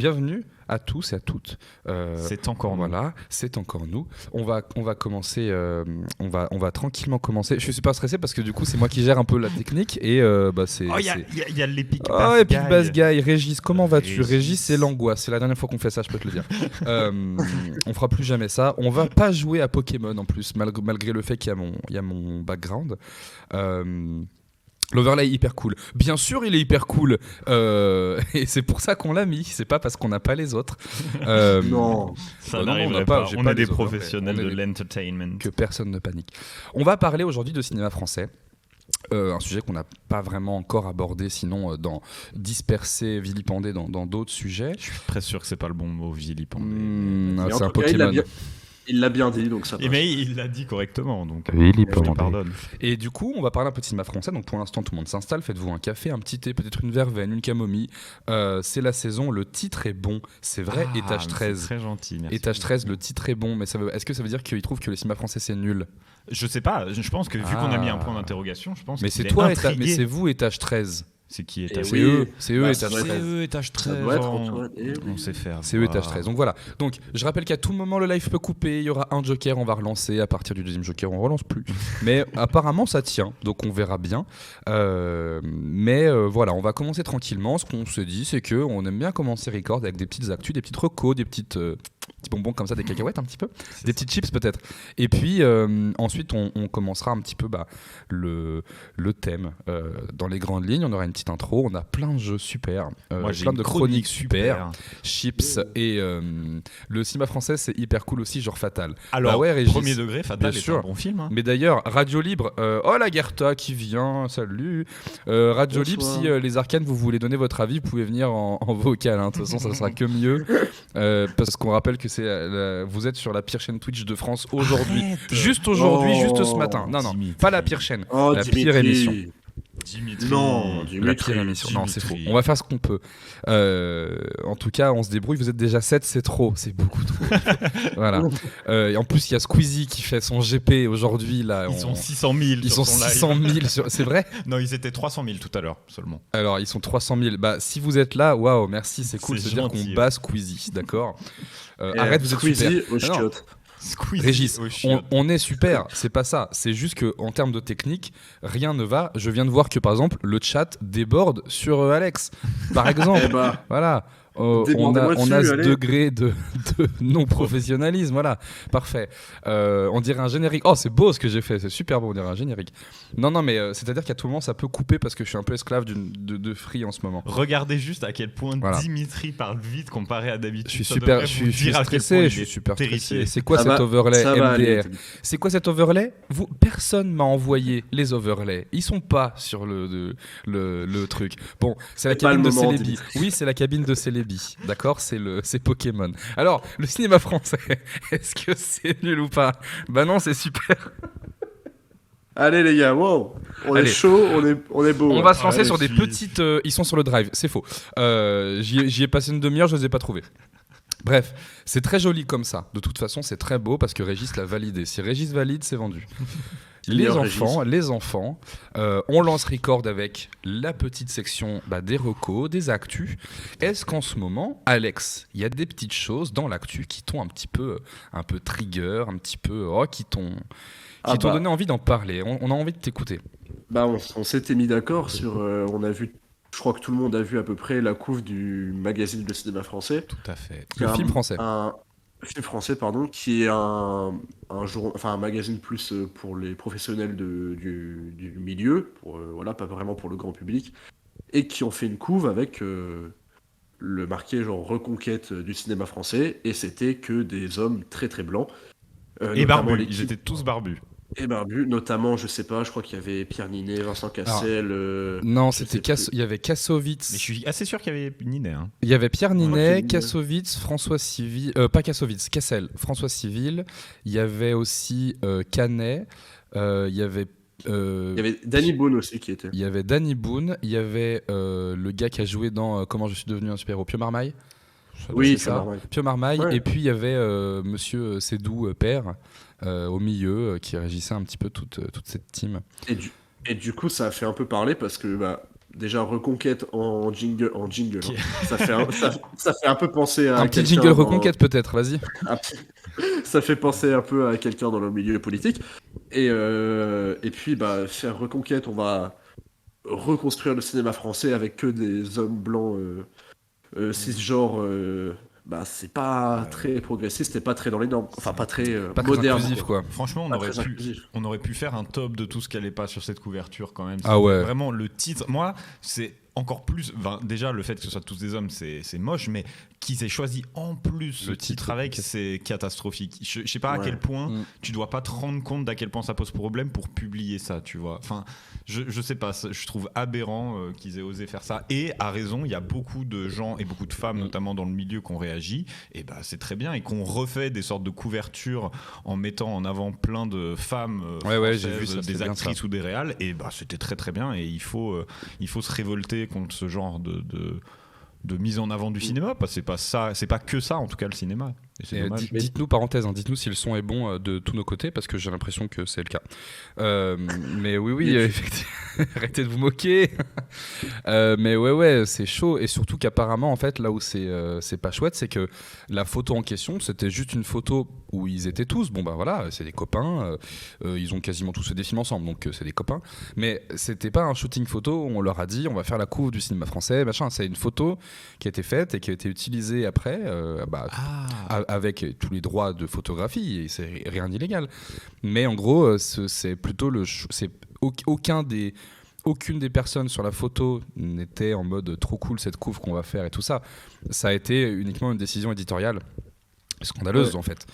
Bienvenue à tous et à toutes. C'est encore nous. Voilà, c'est encore nous. On va commencer. On va tranquillement commencer. Je suis pas stressé parce que du coup c'est moi qui gère un peu la technique et c'est. Oh, il y a l'Epic Oh, Bass Epic Guy. Bass Guy. Régis, comment vas-tu? Régis. Régis, c'est l'angoisse. C'est la dernière fois qu'on fait ça, je peux te le dire. On fera plus jamais ça. On va pas jouer à Pokémon en plus, malgré le fait qu'il y a mon background. L'overlay est hyper cool. Bien sûr, il est hyper cool. Et c'est pour ça qu'on l'a mis. C'est pas parce qu'on n'a pas les autres. Non. Ça non, n'arriverait on n'a pas. j'ai On pas est les des autres, professionnels on est de des- l'entertainment. Que personne ne panique. On va parler aujourd'hui de cinéma français. Un sujet qu'on n'a pas vraiment encore abordé, sinon dispersé, vilipendé dans d'autres sujets. Je suis très sûr que c'est pas le bon mot, vilipendé. Mais C'est en un tout cas, il Pokémon. l'a bien dit, donc ça passe. Mais il l'a dit correctement, donc Vilipendé. je te pardonne. Et du coup, on va parler un peu de cinéma français. Donc pour l'instant, tout le monde s'installe. Faites-vous un café, un petit thé, peut-être une verveine, une camomille. C'est la saison. Le titre est bon. C'est vrai. Étage mais 13. C'est très gentil, merci. Étage 13, le titre est bon. Mais est-ce que ça veut dire qu'il trouve que le cinéma français c'est nul? Je sais pas, je pense que vu qu'on a mis un point d'interrogation, je pense Mais qu'il c'est est toi, intrigué. mais c'est vous, étage 13. C'est qui Et étage C'est oui. eux, c'est eux, Bah, étage ça doit 13. être- étage 13. Ça doit être Antoine. Eh oui. On sait faire. C'est eux, étage 13. Donc voilà. Donc je rappelle qu'à tout moment, le live peut couper. Il y aura un joker, on va relancer. À partir du deuxième joker, on relance plus. Mais apparemment, ça tient. Donc on verra bien. Voilà, on va commencer tranquillement. Ce qu'on se dit, c'est qu'on aime bien commencer record avec des petites actus, des petites recos, des petits bonbons comme ça, des cacahuètes un petit peu, des petites chips peut-être. Et puis ensuite, on commencera un petit peu le thème. Dans les grandes lignes, on aura une petite intro. On a plein de jeux super, Moi, j'ai plein une de chroniques super. Chips Oh. et le cinéma français c'est hyper cool aussi, genre Fatal. Alors, Bah ouais, Régis. premier degré, Fatal Bien est sûr. un bon film. Mais d'ailleurs, Radio Libre, oh la Gerta qui vient, salut. Radio Libre, Bonsoir. si les arcanes vous voulez donner votre avis, vous pouvez venir en vocal, hein. De toute façon ça sera que mieux. Parce qu'on rappelle que vous êtes sur la pire chaîne Twitch de France aujourd'hui. Arrête. Juste aujourd'hui, Oh. juste ce matin. Non, Dimitri. pas la pire chaîne. Oh, La Dimitri. pire émission. Dimitri. Non, La Dimitri. pire émission. Non, c'est faux. Dimitri. On va faire ce qu'on peut. En tout cas, on se débrouille. Vous êtes déjà 7, c'est trop. C'est beaucoup trop. Voilà. Et en plus, il y a Squeezie qui fait son GP aujourd'hui. Là, Ils sont 600 000 Ils sur sont son live. 600 000. C'est vrai? Non, ils étaient 300 000 tout à l'heure seulement. Alors, ils sont 300 000. Bah, si vous êtes là, waouh, merci, c'est cool. C'est C'est-à-dire gentil, qu'on ouais. bat Squeezie, d'accord? Arrête, vous êtes super. Squeezie au Non. chiotte. Squeezie Régis, au chiotte. on est super, c'est pas ça. C'est juste que en termes de technique, rien ne va. Je viens de voir que par exemple, le chat déborde sur Alex, par exemple. Eh bah, Voilà. On Débordez-moi a ce dessus, allez. degré de non-professionnalisme, voilà, parfait. On dirait un générique. Oh, c'est beau ce que j'ai fait, c'est super beau, on dirait un générique. Non, mais c'est-à-dire qu'à tout moment, ça peut couper parce que je suis un peu esclave de Free en ce moment. Regardez juste à quel point Voilà. Dimitri parle vite comparé à d'habitude. Je suis Ça super, devrait vous je suis dire à quel stressé, point je il suis est super terrifié. stressé. C'est quoi Ça cet va- overlay ça va aller. MDR? C'est quoi cet overlay? Personne m'a envoyé les overlays. Ils sont pas sur le truc. Bon, c'est la C'est pas cabine le de moment, Célébi. Dimitri. Oui, c'est la cabine de Célébi. D'accord, c'est Pokémon. Alors, le cinéma français, est-ce que c'est nul ou pas? Bah non, c'est super. Allez les gars, wow. On Allez. est chaud, on est beau. On va se lancer Allez, sur des suis- petites. Ils sont sur le drive, c'est faux. J'y ai passé une demi-heure, je les ai pas trouvés. Bref, c'est très joli comme ça. De toute façon, c'est très beau parce que Régis l'a validé. Si Régis valide, c'est vendu. Les enfants, on lance record avec la petite section des recos, des actus. Est-ce qu'en ce moment, Alex, il y a des petites choses dans l'actu qui t'ont un peu trigger, un petit peu, qui t'ont donné envie d'en parler? On a envie de t'écouter. Bah, on s'était mis d'accord sur. On a vu. Je crois que tout le monde a vu à peu près la couve du magazine de cinéma français. Tout à fait. Qui est Le film français. Un film français, pardon, qui est un magazine plus pour les professionnels du milieu, voilà, pas vraiment pour le grand public, et qui ont fait une couve avec le marqué genre reconquête du cinéma français, et c'était que des hommes très très blancs. Et Notamment barbus, l'équipe- ils étaient tous barbus. Et barbus, notamment, je sais pas, je crois qu'il y avait Pierre Ninet, Vincent Cassel. Non, je c'était sais plus. il y avait Kassovitz. Mais je suis assez sûr qu'il y avait Ninet. Hein. Il y avait Pierre Ninet, Ninet. Kassovitz, François Civil, pas Kassovitz, Cassel, François Civil. Il y avait aussi Canet. Il y avait Il y avait Danny Boone aussi qui était. il y avait Danny Boone. Il y avait le gars qui a joué dans Comment je suis devenu un super-héros, Pio Marmaille. Oui, c'est ça. Marmaille. Pio Marmaille. Ouais. Et puis il y avait Monsieur Sédou Père au milieu qui régissait un petit peu toute cette team. Et du coup, ça a fait un peu parler parce que déjà Reconquête en jingle, hein. Ça fait un peu penser à Un petit quelqu'un jingle reconquête peut-être, vas-y. un petit- ça fait penser un peu à quelqu'un dans le milieu politique. Et puis, bah, faire Reconquête, on va reconstruire le cinéma français avec que des hommes blancs cisgenres. Bah, c'est pas très progressiste et pas très dans les normes. Enfin, pas très Pas très moderne. inclusif quoi. Franchement, Pas très inclusif. on aurait pu faire un top de tout ce qui allait pas sur cette couverture quand même. Ah ouais. Vraiment, le titre, moi, c'est encore plus. Déjà, le fait que ce soit tous des hommes, c'est moche, mais qu'ils aient choisi en plus le titre avec, c'est catastrophique. Je sais pas à quel point tu dois pas te rendre compte d'à quel point ça pose problème pour publier ça, tu vois. Enfin, je sais pas, je trouve aberrant qu'ils aient osé faire ça. Et à raison, il y a beaucoup de gens et beaucoup de femmes, notamment dans le milieu, qui ont réagi. Et bah, c'est très bien. Et qu'on refait des sortes de couvertures en mettant en avant plein de femmes j'ai vu ça, des bien, actrices ça. ou des réals. Et bah, c'était très très bien. Et il faut se révolter contre ce genre de mise en avant du cinéma, parce que c'est pas que ça en tout cas le cinéma. Et c'est dommage. Dites-nous, parenthèse, dites-nous si le son est bon de tous nos côtés, parce que j'ai l'impression que c'est le cas. Mais oui, effectivement. Arrêtez de vous moquer. Mais ouais, c'est chaud. Et surtout qu'apparemment, en fait, là où c'est pas chouette, c'est que la photo en question, c'était juste une photo où ils étaient tous. Bon, bah voilà, c'est des copains. Ils ont quasiment tous fait des films ensemble, donc c'est des copains. Mais c'était pas un shooting photo où on leur a dit on va faire la couve du cinéma français, machin. C'est une photo qui a été faite et qui a été utilisée après. Avec tous les droits de photographie, et c'est rien d'illégal. Mais en gros, c'est plutôt aucune des personnes sur la photo n'était en mode trop cool cette couve qu'on va faire et tout ça. Ça a été uniquement une décision éditoriale scandaleuse en fait,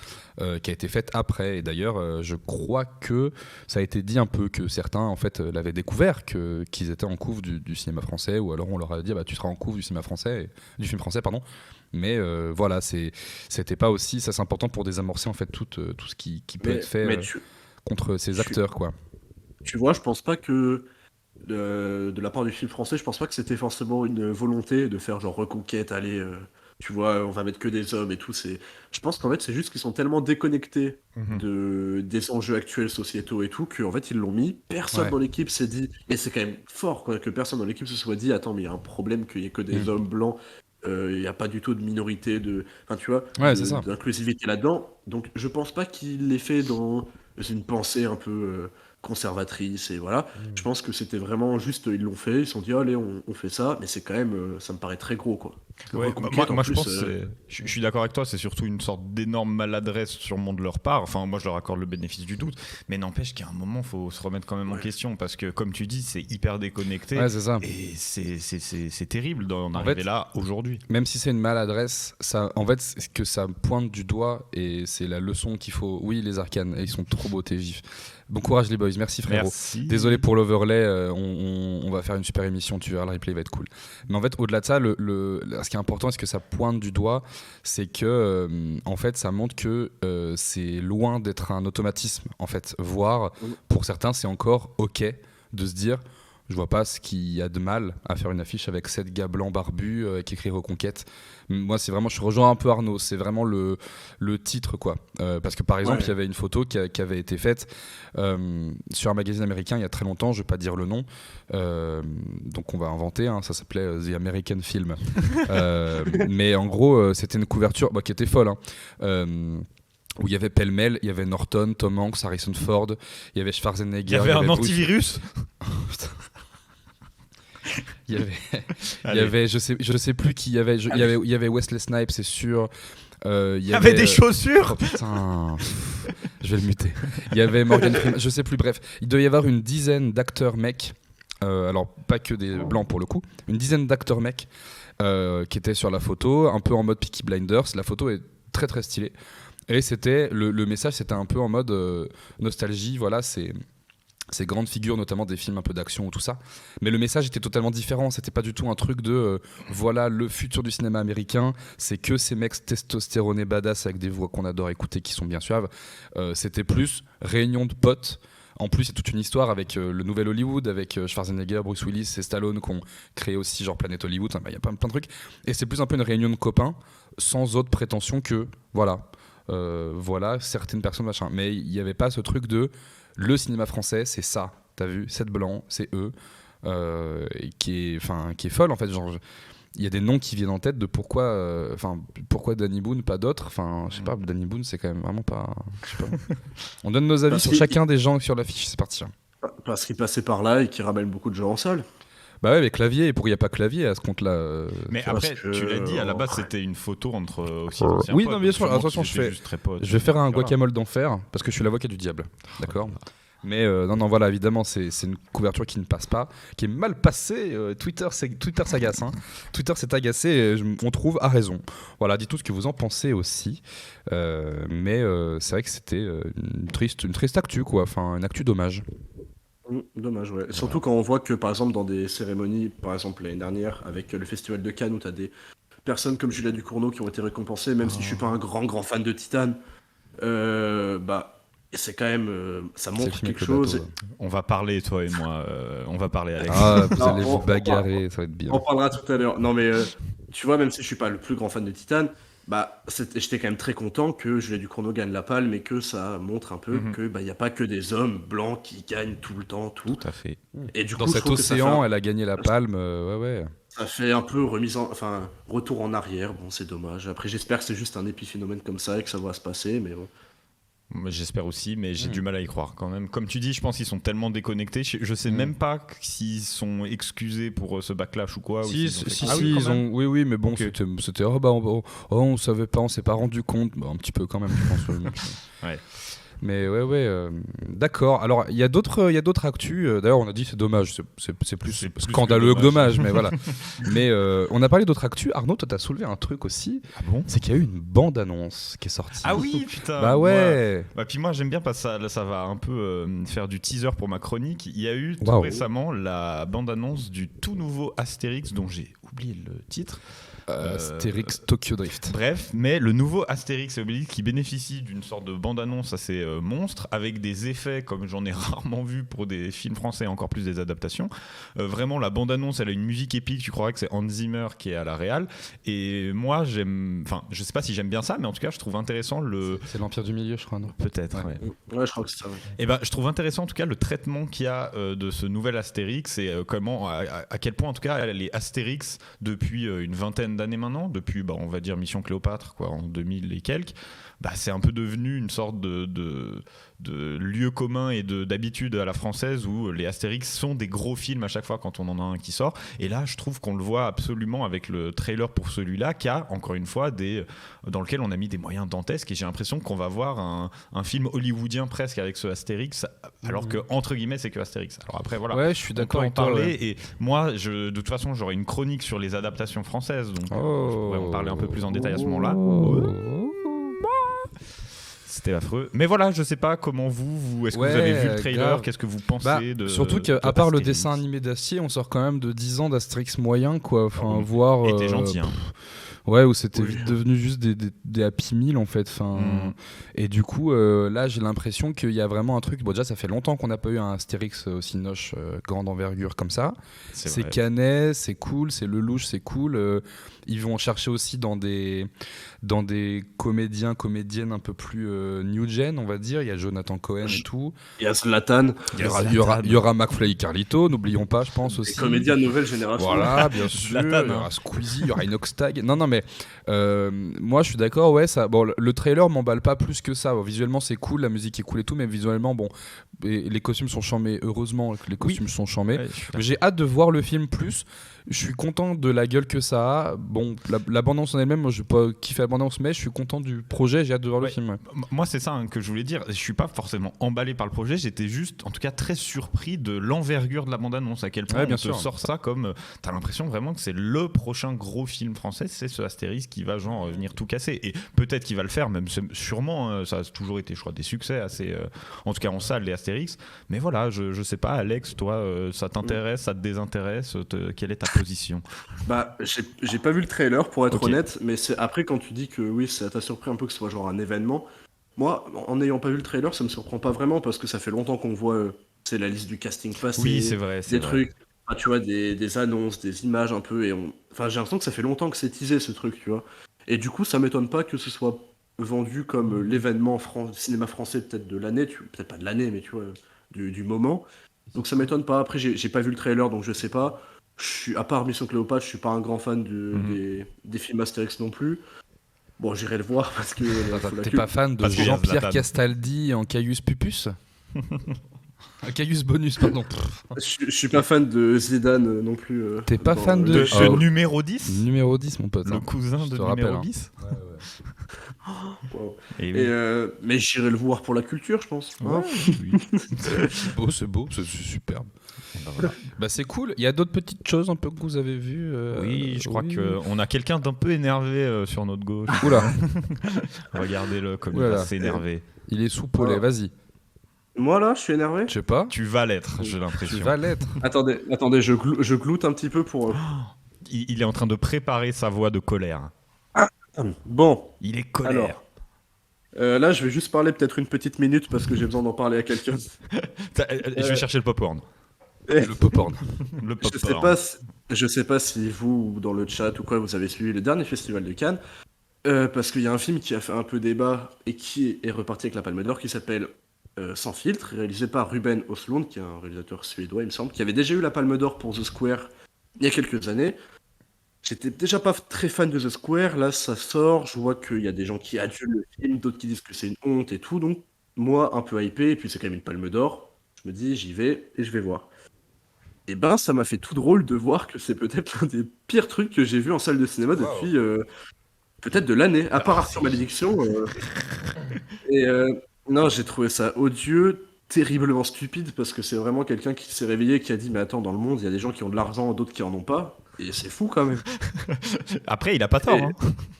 qui a été faite après. Et d'ailleurs, je crois que ça a été dit un peu que certains en fait l'avaient découvert qu'ils étaient en couve du cinéma français, ou alors on leur a dit bah tu seras en couve du cinéma français, du film français pardon. Mais voilà, c'était pas aussi, ça c'est important pour désamorcer en fait tout ce qui peut être fait contre ces acteurs quoi. Tu vois, je pense pas que de la part du film français, je pense pas que c'était forcément une volonté de faire genre Reconquête, allez, tu vois, on va mettre que des hommes et tout. Je pense qu'en fait, c'est juste qu'ils sont tellement déconnectés des enjeux actuels sociétaux et tout, qu'en fait, ils l'ont mis. Personne dans l'équipe s'est dit, et c'est quand même fort quoi, que personne dans l'équipe se soit dit, attends, mais il y a un problème qu'il y ait que des hommes blancs. Il n'y a pas du tout de minorité, enfin, tu vois, c'est ça. d'inclusivité là-dedans. Donc, je pense pas qu'il l'ait fait dans une pensée un peu conservatrice, et voilà. Je pense que c'était vraiment juste, ils l'ont fait, ils se sont dit, allez, on fait ça, mais c'est quand même, ça me paraît très gros, quoi. Ouais, moi je pense je suis d'accord avec toi, c'est surtout une sorte d'énorme maladresse sûrement de leur part. Enfin, moi je leur accorde le bénéfice du doute, mais n'empêche qu'à un moment faut se remettre quand même en question, parce que comme tu dis, c'est hyper déconnecté. C'est ça. Et c'est terrible d'en arriver là aujourd'hui. Même si c'est une maladresse, ça, en fait, c'est que ça pointe du doigt, et c'est la leçon qu'il faut. Oui, les arcanes, ils sont trop beaux tes gifs. Bon courage les boys, merci frérot. Merci. Désolé pour l'overlay, on va faire une super émission, tu verras, le replay va être cool. Mais en fait, au-delà de ça, ce qui est important, ce que ça pointe du doigt, c'est que en fait, ça montre que c'est loin d'être un automatisme, en fait. Voire, pour certains, c'est encore ok de se dire, je vois pas ce qu'il y a de mal à faire une affiche avec 7 gars blancs barbus qui écrit Reconquête. Moi, c'est vraiment, je rejoins un peu Arnaud, c'est vraiment le titre, quoi. Parce que par exemple, il y avait une photo qui avait été faite sur un magazine américain il y a très longtemps, je vais pas dire le nom, donc on va inventer, ça s'appelait The American Film. Mais en gros, c'était une couverture qui était folle. Où il y avait pêle-mêle, il y avait Norton, Tom Hanks, Harrison Ford, il y avait Schwarzenegger. Il y avait un antivirus. Il y avait je sais plus qui il y avait. Il y avait Wesley Snipes, c'est sûr. Il y avait des chaussures. Oh putain, je vais le muter. Il y avait Morgan Freeman, je sais plus. Bref, il doit y avoir une dizaine d'acteurs mecs. Alors pas que des blancs pour le coup. Une dizaine d'acteurs mecs qui étaient sur la photo, un peu en mode Peaky Blinders. La photo est très très stylée. Et c'était le message, c'était un peu en mode nostalgie. Voilà, c'est ces grandes figures, notamment des films un peu d'action ou tout ça. Mais le message était totalement différent. C'était pas du tout un truc de voilà le futur du cinéma américain, c'est que ces mecs testostéronés badass avec des voix qu'on adore écouter qui sont bien suaves. C'était plus réunion de potes. En plus, c'est toute une histoire avec le nouvel Hollywood, avec Schwarzenegger, Bruce Willis et Stallone qui ont créé aussi genre Planète Hollywood. Il y a plein de trucs. Et c'est plus un peu une réunion de copains sans autre prétention que voilà certaines personnes machin. Mais il n'y avait pas ce truc de le cinéma français, c'est ça. T'as vu, 7 blancs, c'est eux. et qui est folle en fait. Genre, il y a des noms qui viennent en tête de pourquoi Danny Boone, pas d'autres. Enfin, je sais pas, Danny Boone, c'est quand même vraiment pas. Je sais pas. On donne nos avis sur chacun des gens sur l'affiche. C'est parti. Parce qu'il passait par là et qu'il ramène beaucoup de gens en salle. Bah ouais, mais Clavier, il n'y a pas Clavier à ce compte-là. Mais après, tu l'as dit, à la base, c'était une photo entre aussi d'anciens oui, potes, non, bien sûr. sûrement Attention, qu'ils étaient juste très potes. je vais faire un guacamole d'enfer parce que je suis l'avocat du diable. D'accord. Mais non, voilà, évidemment, c'est une couverture qui ne passe pas, qui est mal passée. Twitter s'agace. Hein. Twitter s'est agacé, et on trouve à raison. Voilà, dites tout ce que vous en pensez aussi. Mais c'est vrai que c'était une triste actu, quoi. Enfin, une actu dommage. Dommage, ouais. Surtout quand on voit que, par exemple, dans des cérémonies, par exemple l'année dernière, avec le Festival de Cannes, où tu as des personnes comme Julia Ducournau qui ont été récompensées, même si je suis pas un grand fan de Titane, bah, c'est quand même, ça montre quelque chose. Bateau, ouais. On va parler, toi et moi. On va parler, Alex. Ah, vous allez vous bagarrer, ça va être bien. On parlera tout à l'heure. Non, mais tu vois, même si je suis pas le plus grand fan de Titane, bah, j'étais quand même très content que Julia Ducournau gagne la palme et que ça montre un peu que bah, y a pas que des hommes blancs qui gagnent tout le temps, tout. Tout à fait. Et du Dans coup, cet océan, elle a gagné la palme. Ouais. Ça fait un peu retour en arrière. Bon, c'est dommage. Après, j'espère que c'est juste un épiphénomène comme ça et que ça va se passer, mais bon. Moi, j'espère aussi, mais j'ai du mal à y croire quand même. Comme tu dis, je pense qu'ils sont tellement déconnectés. Je sais même pas s'ils sont excusés pour ce backlash ou quoi. Si, oui, mais bon, okay. C'était on savait pas, on s'est pas rendu compte. Bah, un petit peu quand même, je pense. Ouais. Mais ouais, d'accord. Alors, il y a d'autres actus. D'ailleurs, on a dit c'est dommage. C'est plus scandaleux que dommage, mais voilà. Mais on a parlé d'autres actus. Arnaud, toi, t'as soulevé un truc aussi. Ah bon ? C'est qu'il y a eu une bande-annonce qui est sortie. Ah oui, putain. Bah ouais. Puis moi, j'aime bien parce que ça va un peu faire du teaser pour ma chronique. Il y a eu tout récemment la bande-annonce du tout nouveau Astérix, dont j'ai oublié le titre. Astérix Tokyo Drift. Bref, mais le nouveau Astérix et Obélix qui bénéficie d'une sorte de bande-annonce assez monstre, avec des effets comme j'en ai rarement vu pour des films français, encore plus des adaptations. Vraiment, la bande-annonce, elle a une musique épique, tu croirais que c'est Hans Zimmer qui est à la réal. Et moi, je sais pas si j'aime bien ça, mais en tout cas, je trouve intéressant C'est l'Empire du Milieu, je crois, non ? Peut-être, ouais. Ouais, je crois que c'est ça. Ouais. Et je trouve intéressant en tout cas le traitement qu'il y a de ce nouvel Astérix et comment, à quel point en tout cas les Astérix depuis une vingtaine d'années maintenant, depuis on va dire Mission Cléopâtre quoi, en 2000 et quelques, c'est un peu devenu une sorte de lieu commun et d'habitude à la française où les Astérix sont des gros films à chaque fois quand on en a un qui sort. Et là, je trouve qu'on le voit absolument avec le trailer pour celui-là, qui a encore une fois dans lequel on a mis des moyens dantesques. Et j'ai l'impression qu'on va voir un film hollywoodien presque avec ce Astérix, alors que entre guillemets c'est que Astérix. Alors après voilà, ouais, je suis d'accord on peut en avec parler. Toi, ouais. Et moi, de toute façon, j'aurai une chronique sur les adaptations françaises, donc je pourrais en parler un peu plus en détail à ce moment-là. C'était affreux. Mais voilà, je sais pas comment est-ce que vous avez vu le trailer, grave. Qu'est-ce que vous pensez de surtout qu'à part le dessin animé d'Astier, on sort quand même de 10 ans d'Astérix moyen, quoi. Enfin, voire. Et t'es gentil, hein. Ouais, où c'était vite devenu juste des Happy Meal en fait. Et du coup, là, j'ai l'impression qu'il y a vraiment un truc. Bon, déjà, ça fait longtemps qu'on n'a pas eu un Astérix aussi noche, grande envergure comme ça. C'est canet, c'est cool, c'est Lelouch, c'est cool. Ils vont chercher aussi dans des comédiens, comédiennes un peu plus new gen, on va dire. Il y a Jonathan Cohen et tout. Il y a Zlatan. Il y aura McFly et Carlito, n'oublions pas, je pense aussi. Des comédiens nouvelle génération. Voilà, bien sûr. Il y aura Squeezie, il y aura Inox Tag. Non, mais moi je suis d'accord, ouais. Le trailer m'emballe pas plus que ça. Bon, visuellement, c'est cool, la musique est cool et tout, mais visuellement, bon. Et les costumes sont charmés, heureusement que les costumes sont charmés. Ouais, j'ai hâte de voir le film plus. Je suis content de la gueule que ça a. Bon, la bande-annonce en elle-même, moi je n'ai pas kiffé la bande-annonce, mais je suis content du projet, j'ai hâte de voir le film. Ouais. Moi, c'est ça que je voulais dire. Je suis pas forcément emballé par le projet, j'étais juste, en tout cas, très surpris de l'envergure de la bande-annonce. À quel point on te sort ça comme. T'as l'impression vraiment que c'est le prochain gros film français, c'est ce Astérix qui va venir tout casser. Et peut-être qu'il va le faire, même sûrement, ça a toujours été, je crois, des succès assez. En tout cas, en salle, les Astérix. Mais voilà, je sais pas, Alex, toi, ça t'intéresse, ça te désintéresse, quelle est ta position? J'ai pas vu le trailer pour être honnête, mais c'est après quand tu dis que oui, ça t'a surpris un peu que ce soit genre un événement. Moi, en n'ayant pas vu le trailer, ça me surprend pas vraiment parce que ça fait longtemps qu'on voit c'est la liste du casting passé, oui, c'est vrai, des trucs, tu vois, des annonces, des images un peu, et j'ai l'impression que ça fait longtemps que c'est teasé ce truc, tu vois. Et du coup, ça m'étonne pas que ce soit vendu comme l'événement cinéma français peut-être de l'année, peut-être pas de l'année, mais tu vois, du moment. Donc ça m'étonne pas. Après, j'ai pas vu le trailer, donc je sais pas. À part Mission Cléopâtre, je suis pas un grand fan des films Astérix non plus. Bon, j'irai le voir parce que. T'es pas fan de Parce qu'il y a Jean-Pierre Zlatan. Castaldi en Caius Pupus Caius Bonus, pardon. Je suis pas fan de Zidane non plus. T'es pas fan De ce Oh. numéro 10, Numéro 10, mon pote. le hein. cousin Je de te numéro rappelle, 10. Wow. Et Mais j'irai le voir pour la culture, je pense. Ouais, oui. C'est beau, c'est superbe. Ben voilà. Bah c'est cool. Il y a d'autres petites choses un peu que vous avez vues. Oui, je crois oui. qu'on a quelqu'un d'un peu énervé sur notre gauche. Oula, Regardez-le comme il Oulala. va s'énerver. il est sous-polé. Ah. Vas-y. Moi là, je suis énervé. Je sais pas. Tu vas l'être, j'ai Tu l'impression. vas l'être. Attendez, je gloute un petit peu pour. Il est en train de préparer sa voix de colère. Bon, Il est colère. alors. Là, je vais juste parler peut-être une petite minute parce que j'ai besoin d'en parler à quelqu'un. Je vais chercher le popcorn. Le popcorn. Le Je sais popcorn. pas, je sais pas si vous, ou dans le chat ou quoi, vous avez suivi le dernier festival de Cannes, parce qu'il y a un film qui a fait un peu débat et qui est reparti avec la Palme d'Or, qui s'appelle Sans filtre, réalisé par Ruben Östlund, qui est un réalisateur suédois, il me semble, qui avait déjà eu la Palme d'Or pour The Square il y a quelques années. J'étais déjà pas très fan de The Square, là ça sort, je vois qu'il y a des gens qui adulent le film, d'autres qui disent que c'est une honte et tout, donc moi un peu hypé, et puis c'est quand même une Palme d'Or, je me dis j'y vais et je vais voir. Et ben, ça m'a fait tout drôle de voir que c'est peut-être l'un des pires trucs que j'ai vu en salle de cinéma depuis peut-être de l'année, à part Arthur Malédiction. Et non, j'ai trouvé ça odieux, terriblement stupide, parce que c'est vraiment quelqu'un qui s'est réveillé, qui a dit, mais attends, dans le monde, il y a des gens qui ont de l'argent, d'autres qui en ont pas. Et c'est fou quand même. Après, il a pas tort. Et- Hein.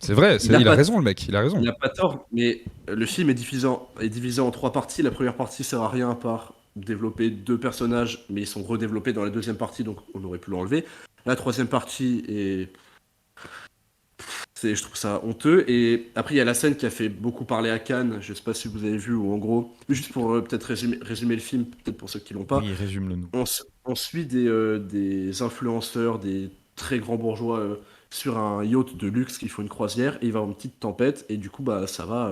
C'est vrai. Il a Il a pas- raison, le mec. Il a raison. Il n'a pas tort, mais le film est divisé en 3 parties. La première partie sert à rien à part développer 2 personnages, mais ils sont redéveloppés dans la deuxième partie, donc on aurait pu l'enlever. La troisième partie je trouve ça honteux. Et après, il y a la scène qui a fait beaucoup parler à Cannes. Je sais pas si vous avez vu, ou en gros, juste pour peut-être résumer le film, peut-être pour ceux qui l'ont pas. Oui, résume-le nous. On suit des influenceurs, des très grands bourgeois sur un yacht de luxe qui font une croisière et il va avoir une petite tempête et du coup bah ça va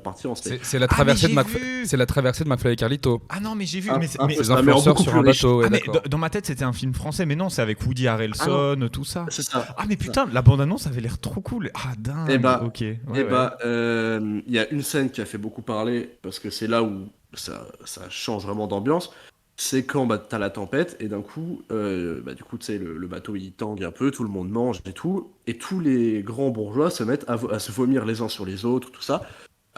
partir en steak. C'est la traversée mais de j'ai vu. c'est la traversée de McFly et Carlito. Ah non, mais j'ai vu. Un- mais un peu Ces ça, mais en influenceurs beaucoup sur plus un riche. bateau. Ouais, Ah, mais d'accord. dans ma tête, c'était un film français, mais non, c'est avec Woody Harrelson, tout ça. C'est ça. Ah, mais putain, la bande-annonce avait l'air trop cool. Ah, dingue. Eh bah, ok. Ouais, Et ouais. bah il y a une scène qui a fait beaucoup parler parce que c'est là où ça change vraiment d'ambiance. C'est quand bah, t'as la tempête et d'un coup, bah, du coup tu sais le bateau il tangue un peu, tout le monde mange et tous les grands bourgeois se mettent à se vomir les uns sur les autres, tout ça.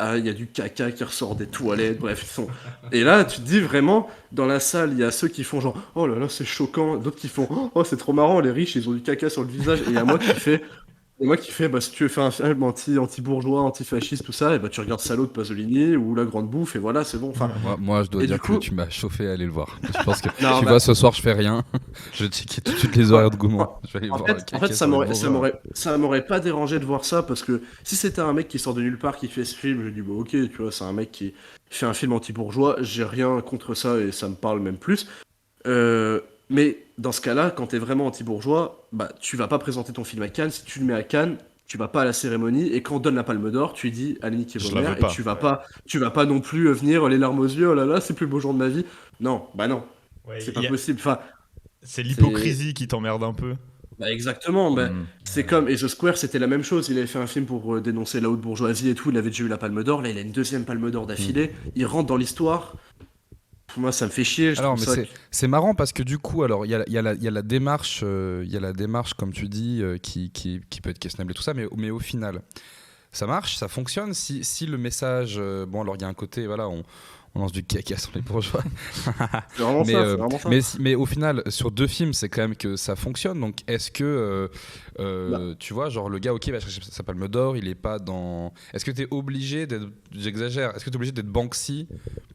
Ah, il y a du caca qui ressort des toilettes, bref, ils sont. Et là, tu te dis vraiment, dans la salle, il y a ceux qui font genre, oh là là, c'est choquant, d'autres qui font, oh c'est trop marrant, les riches, ils ont du caca sur le visage, et il y a moi qui fais, bah si tu veux faire un film anti-bourgeois, anti-fasciste, tout ça, et bah tu regardes Salaud de Pasolini ou La Grande Bouffe, et voilà, c'est bon. Enfin, Moi, je dois Et dire du coup- que tu m'as chauffé à aller le voir. Je pense que Non, tu bah- vois, ce soir, je fais rien. Je vais checker tout de suite les horaires de Gaumont. Je vais aller En voir fait, le en caca fait, ça sur les bourgeois. m'aurait pas dérangé de voir ça parce que si c'était un mec qui sort de nulle part qui fait ce film, je dis bon ok, tu vois, c'est un mec qui fait un film anti-bourgeois, j'ai rien contre ça et ça me parle même plus. Mais dans ce cas-là, quand t'es vraiment anti-bourgeois, bah tu vas pas présenter ton film à Cannes. Si tu le mets à Cannes, tu vas pas à la cérémonie et quand on donne la Palme d'Or, tu lui dis allez niquer Je vos la mères veux et pas. tu vas pas non plus venir les larmes aux yeux, oh là là, c'est le plus beau jour de ma vie. Non, bah non, Ouais, c'est il pas y a- possible. Enfin, C'est l'hypocrisie qui t'emmerde un peu. bah exactement. Bah, Mm. c'est comme et The Square, c'était la même chose. Il avait fait un film pour dénoncer la haute bourgeoisie et tout. Il avait déjà eu la Palme d'Or. Là, il a une deuxième Palme d'Or d'affilée. Il rentre dans l'histoire. Pour moi, ça me fait chier. Je Alors, trouve mais ça. c'est marrant parce que du coup, alors il y a la démarche, comme tu dis, qui peut être questionnable et tout ça, mais au final, ça marche, ça fonctionne. Si le message, bon, alors il y a un côté, voilà, on lance du caca sur les bourgeois. C'est vraiment mais, ça. C'est vraiment ça. mais au final, sur 2 films, c'est quand même que ça fonctionne. Donc, est-ce que, tu vois, genre le gars, ok, va chercher sa palme d'or, il est pas dans. Est-ce que t'es obligé d'être. J'exagère. Est-ce que t'es obligé d'être Banksy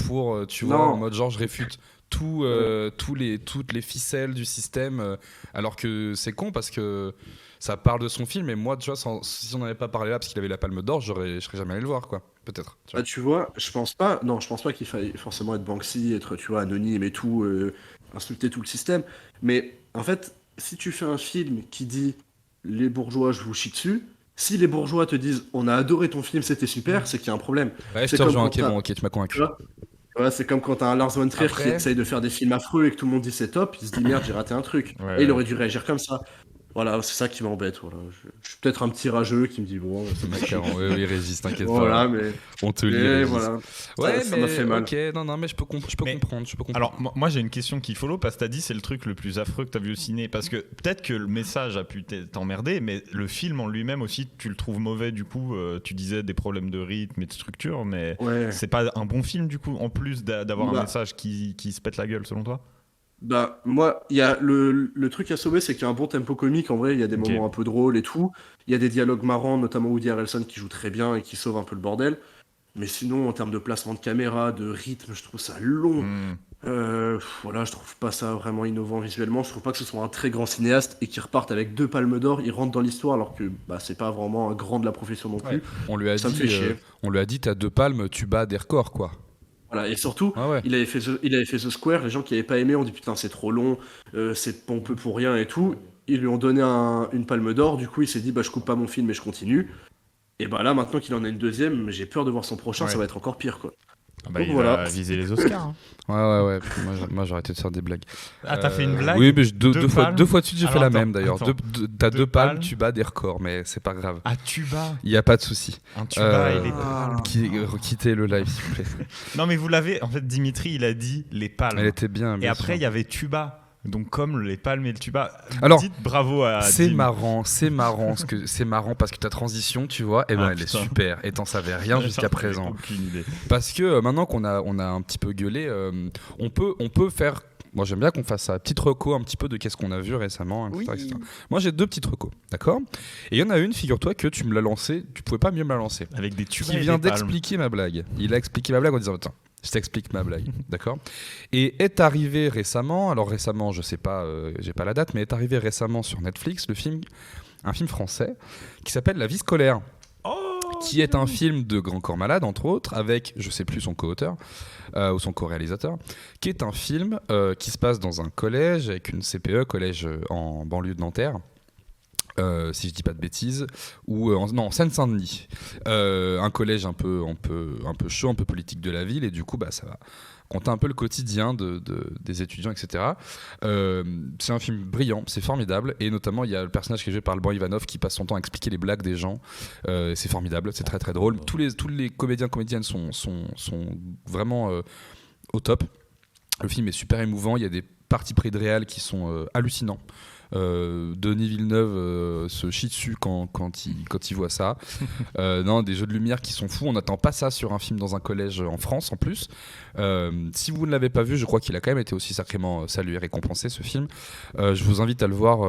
pour, tu vois, Non. en mode genre, je réfute toutes les ficelles du système, alors que c'est con parce que ça parle de son film. Et moi, tu vois, si on n'avait pas parlé là parce qu'il avait la palme d'or, je serais jamais allé le voir, quoi. Peut-être. Tu vois. Bah, tu vois, je pense pas. Non, je pense pas qu'il faille forcément être Banksy, être, tu vois, anonyme et tout, insulter tout le système. Mais en fait, si tu fais un film qui dit les bourgeois, je vous chie dessus. Si les bourgeois te disent on a adoré ton film, c'était super, c'est qu'il y a un problème. Ouais, je c'est te comme rejoins. quand Ok, t'as- bon, ok, tu m'as Tu convaincu. vois Ouais, c'est comme quand t'as un Lars von Trier qui Après- essaye de faire des films affreux et que tout le monde dit c'est top, il se dit merde, j'ai raté un truc. Ouais. Et il aurait dû réagir comme ça. Voilà, c'est ça qui m'embête. Voilà. Je suis peut-être un petit rageux qui me dit bon, c'est pas chiant. Oui, Régis, t'inquiète Voilà, pas. mais, On te lit, mais Régis. voilà. Ouais, Ça mais m'a fait mal. ok, non, mais je peux Mais- comprendre. Alors, moi j'ai une question qui follow parce que t'as dit c'est le truc le plus affreux que t'as vu au ciné. Parce que peut-être que le message a pu t'emmerder, mais le film en lui-même aussi, tu le trouves mauvais du coup. Tu disais des problèmes de rythme et de structure, mais Ouais. c'est pas un bon film du coup, en plus d'avoir un Bah. message qui se pète la gueule selon toi? Bah, moi, il y a le truc à sauver, c'est qu'il y a un bon tempo comique. En vrai, il y a des Ok. moments un peu drôles et tout. Il y a des dialogues marrants, notamment Woody Harrelson qui joue très bien et qui sauve un peu le bordel. Mais sinon, en termes de placement de caméra, de rythme, je trouve ça long. Hmm. Voilà, je trouve pas ça vraiment innovant visuellement. Je trouve pas que ce soit un très grand cinéaste et qu'il reparte avec 2 palmes d'or. Il rentre dans l'histoire alors que bah, c'est pas vraiment un grand de la profession non plus. Ouais. On lui a Ça me dit, fait chier. t'as 2 palmes, tu bats des records, quoi. Voilà, et surtout, Ah ouais. il avait fait The Square. Les gens qui avaient pas aimé ont dit putain, c'est trop long, c'est pompeux pour rien et tout. Ils lui ont donné une palme d'or. Du coup, il s'est dit bah, je coupe pas mon film et je continue. Et bah là, maintenant qu'il en a une deuxième, j'ai peur de voir son prochain, Ouais. ça va être encore pire quoi. Ah bah, Donc il voilà. va viser les Oscars. hein. Ouais. Puis moi, j'ai arrêté de faire des blagues. Ah, t'as fait une blague? Oui, mais Deux deux fois palmes de suite, j'ai fait Alors, la attends, même d'ailleurs. attends. T'as Deux 2 palmes, palmes. tu bats des records, mais c'est pas grave. Ah, tuba. Il y a pas de souci. Un tuba et les Ah. palmes. Quittez le live, s'il vous plaît. Non, mais vous l'avez. En fait, Dimitri, il a dit les palmes. Elle était bien. Et bien après, sûr. il y avait tuba. Donc, comme les palmes et le tuba. Alors, dites bravo à. C'est Dim. marrant, c'est marrant parce que ta transition, tu vois, Ah, elle est putain. super. Et t'en savais rien J'en jusqu'à avais présent. Aucune idée. Parce que maintenant qu'on a un petit peu gueulé, on peut faire. Moi, j'aime bien qu'on fasse ça. Petite reco un petit peu de qu'est-ce qu'on a vu récemment, etc. Oui. etc. Moi, j'ai 2 petites recos, d'accord. Et il y en a une, figure-toi, que tu me l'as lancée. Tu pouvais pas mieux me la lancer. Avec des tubas Qui et vient des palmes. d'expliquer ma blague. Il a expliqué ma blague en disant attends, je t'explique ma blague, d'accord. Et est arrivé récemment, alors récemment, je sais pas, j'ai pas la date, mais est arrivé récemment sur Netflix un film français qui s'appelle La vie scolaire, Oh qui est un film de Grand Corps Malade entre autres, avec je sais plus son co-auteur ou son co-réalisateur, qui est un film qui se passe dans un collège avec une CPE, collège en banlieue de Nanterre. Si je dis pas de bêtises, ou en Seine-Saint-Denis, un collège un peu chaud, un peu politique de la ville, et du coup ça va raconter un peu le quotidien des étudiants, etc. C'est un film brillant, c'est formidable, et notamment il y a le personnage qui est joué par Alban Ivanov qui passe son temps à expliquer les blagues des gens. C'est formidable, c'est très très drôle. Tous les comédiennes sont vraiment au top. Le film est super émouvant, il y a des partis pris de réal qui sont hallucinants. Denis Villeneuve se chie dessus quand il voit ça. Non, des jeux de lumière qui sont fous. On n'attend pas ça sur un film dans un collège en France en plus. Si vous ne l'avez pas vu, je crois qu'il a quand même été aussi sacrément salué, récompensé ce film. Je vous invite à le voir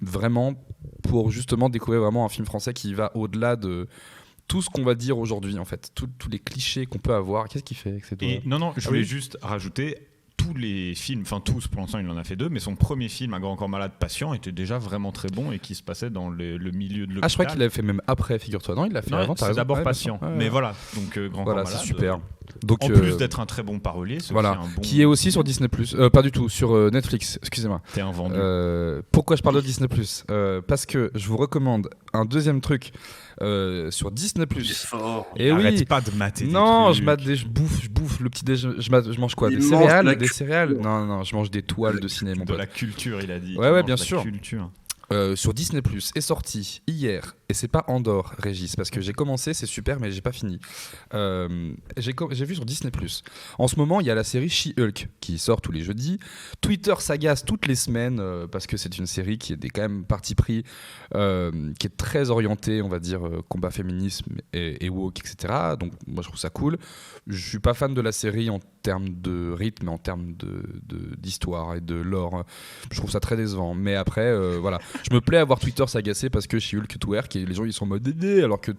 vraiment pour justement découvrir vraiment un film français qui va au-delà de tout ce qu'on va dire aujourd'hui en fait, tous les clichés qu'on peut avoir. Qu'est-ce qu'il fait avec ses doigts? Et non, je Ah voulais oui. juste rajouter. Tous les films, enfin tous, pour l'instant il en a fait 2, mais son premier film, Un grand corps malade patient, était déjà vraiment très bon et qui se passait dans le milieu de l'hôpital. Ah, je crois qu'il l'avait fait même après, figure-toi. Non, il l'a fait Non, avant, t'as c'est raison. d'abord Ouais, bien patient. sûr. Ouais, Mais ouais. voilà, donc Grand Voilà, corps c'est malade. super. Donc, En plus d'être un très bon parolier, c'est voilà, aussi un bon. qui est aussi sur Disney+. Pas du tout, sur Netflix, excusez-moi. T'es un vendu. Pourquoi je parle de Disney+, parce que je vous recommande un deuxième truc sur Disney+. Il est fort. Et Arrête oui. pas de mater des Non, trucs. je bouffe le petit déjeuner. Je mange quoi? Il Des mange céréales? la Des céréales? Non, je mange des toiles de ciné, mon De pote. la culture, il a dit. Ouais, Tu ouais, manges bien de la sûr. Culture. Sur Disney+, est sorti hier, et c'est pas Andorre, Régis, parce que j'ai commencé, c'est super, mais j'ai pas fini. J'ai vu sur Disney+. En ce moment, il y a la série She-Hulk qui sort tous les jeudis. Twitter s'agace toutes les semaines parce que c'est une série qui est quand même parti pris, qui est très orientée, on va dire, combat féminisme et woke, etc. Donc moi, je trouve ça cool. Je suis pas fan de la série en termes de rythme, mais en termes d'histoire et de lore. Je trouve ça très décevant. Mais après, voilà. Je me plais à voir Twitter s'agacer parce que She-Hulk twerk et les gens ils sont en mode dédé alors que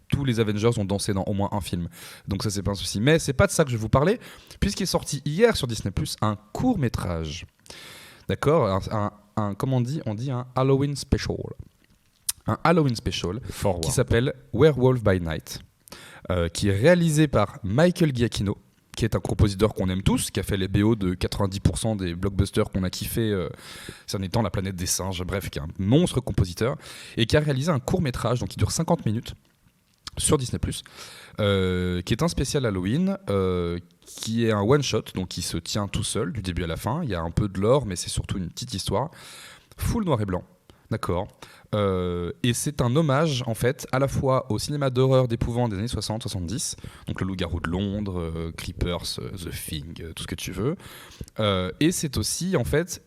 tous les Avengers ont dansé dans au moins un film. Donc ça c'est pas un souci. Mais c'est pas de ça que je vais vous parler puisqu'il est sorti hier sur Disney+ un court-métrage. D'accord, comment on dit un Halloween special. Un Halloween special qui s'appelle Werewolf by Night, qui est réalisé par Michael Giacchino, qui est un compositeur qu'on aime tous, qui a fait les BO de 90% des blockbusters qu'on a kiffé ces derniers temps, La planète des singes, bref, qui est un monstre compositeur, et qui a réalisé un court-métrage, donc qui dure 50 minutes, sur Disney+, qui est un spécial Halloween, qui est un one-shot, donc qui se tient tout seul du début à la fin. Il y a un peu de lore, mais c'est surtout une petite histoire. Full noir et blanc, d'accord. Et c'est un hommage, en fait, à la fois au cinéma d'horreur d'épouvante des années 60-70, donc le Loup-garou de Londres, Creepers, The Thing, tout ce que tu veux. Et c'est aussi, en fait,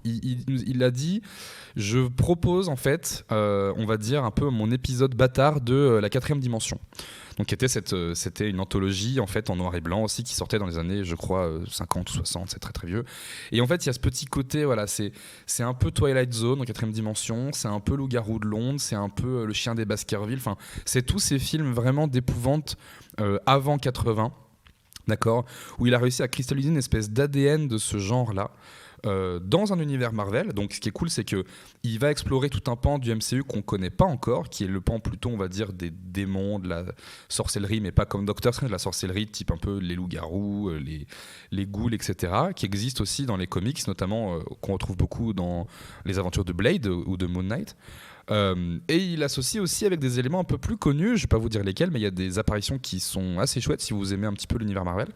il a dit, je propose, en fait, on va dire un peu mon épisode bâtard de la 4e dimension. Donc c'était une anthologie en fait en noir et blanc aussi qui sortait dans les années je crois 50 ou 60, c'est très très vieux. Et en fait il y a ce petit côté, voilà, c'est un peu Twilight Zone en 4e dimension, c'est un peu Loup-garou de Londres, c'est un peu Le chien des Baskerville, enfin c'est tous ces films vraiment d'épouvante avant 80, d'accord, où il a réussi à cristalliser une espèce d'ADN de ce genre-là. Dans un univers Marvel. Donc ce qui est cool, c'est qu'il va explorer tout un pan du MCU qu'on connaît pas encore, qui est le pan plutôt, on va dire, des démons, de la sorcellerie, mais pas comme Doctor Strange, la sorcellerie type un peu les loups-garous, les ghouls, etc., qui existent aussi dans les comics, notamment qu'on retrouve beaucoup dans les aventures de Blade ou de Moon Knight. Et il associe aussi avec des éléments un peu plus connus, je vais pas vous dire lesquels, mais il y a des apparitions qui sont assez chouettes si vous aimez un petit peu l'univers Marvel.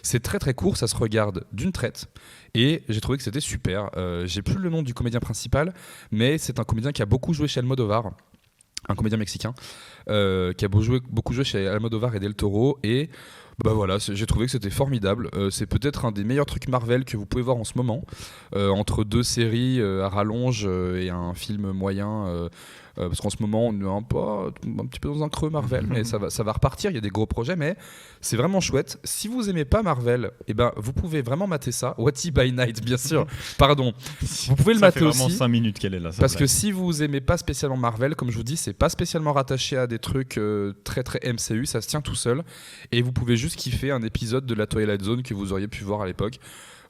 C'est très très court, ça se regarde d'une traite et j'ai trouvé que c'était super. J'ai plus le nom du comédien principal, mais c'est un comédien qui a beaucoup joué chez Almodovar, un comédien mexicain qui a beaucoup joué chez Almodovar et Del Toro, et bah voilà, j'ai trouvé que c'était formidable. C'est peut-être un des meilleurs trucs Marvel que vous pouvez voir en ce moment, entre 2 séries à rallonge et un film moyen. Parce qu'en ce moment on est un petit peu dans un creux Marvel, mais ça va repartir, il y a des gros projets, mais c'est vraiment chouette. Si vous aimez pas Marvel, eh ben, vous pouvez vraiment mater ça. What by Night, bien sûr, pardon, vous pouvez le mater aussi. Ça fait vraiment 5 minutes qu'elle est là. Parce que si vous aimez pas spécialement Marvel, comme je vous dis, c'est pas spécialement rattaché à des trucs très très MCU, ça se tient tout seul, et vous pouvez juste kiffer un épisode de la Twilight Zone que vous auriez pu voir à l'époque.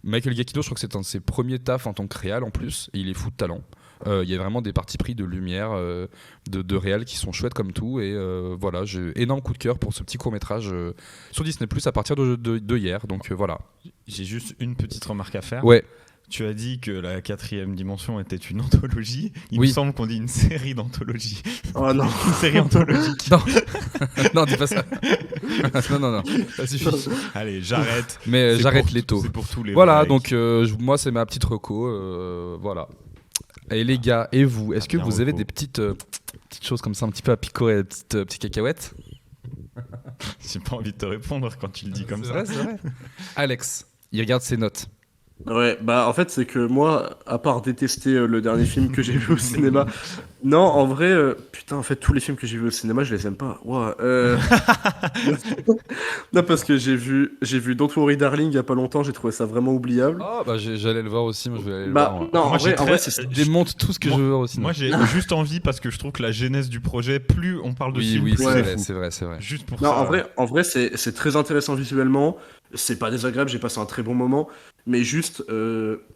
Michael Giacchino, je crois que c'est un de ses premiers tafs en tant que réal en plus, et il est fou de talent. Il y a vraiment des partis pris de lumière, de réal qui sont chouettes comme tout, et voilà, j'ai énorme coup de cœur pour ce petit court-métrage sur Disney+ à partir de hier, donc voilà. J'ai juste une petite remarque à faire. Ouais. Tu as dit que la 4e dimension était une anthologie. Il Oui. me semble qu'on dit une série d'anthologie. Oh non. Une série anthologique. Non, non, dis pas ça. non, ça suffit. Allez, j'arrête. Mais j'arrête les taux. C'est pour tous les. Voilà, donc moi c'est ma petite reco, voilà. Et les gars, et vous, est-ce que vous avez des petites choses comme ça, un petit peu à picorer, petites cacahuètes? J'ai pas envie de te répondre quand tu le dis comme ça. C'est vrai. Alex, il regarde ses notes. Ouais, bah en fait c'est que moi, à part détester le dernier film que j'ai vu au cinéma, non en vrai, putain en fait tous les films que j'ai vus au cinéma je les aime pas. Wow, non parce que j'ai vu Don't Worry Darling il y a pas longtemps, j'ai trouvé ça vraiment oubliable. Ah bah j'allais le voir aussi, moi je vais aller le Bah voir. non, Moi, en vrai c'est Ça démonte tout ce que je veux voir au cinéma. Moi, j'ai juste envie parce que je trouve que la genèse du projet, plus on parle de film, Oui, plus ouais. c'est vrai. Juste pour non, ça. en vrai c'est très intéressant visuellement, c'est pas désagréable, j'ai passé un très bon moment, mais juste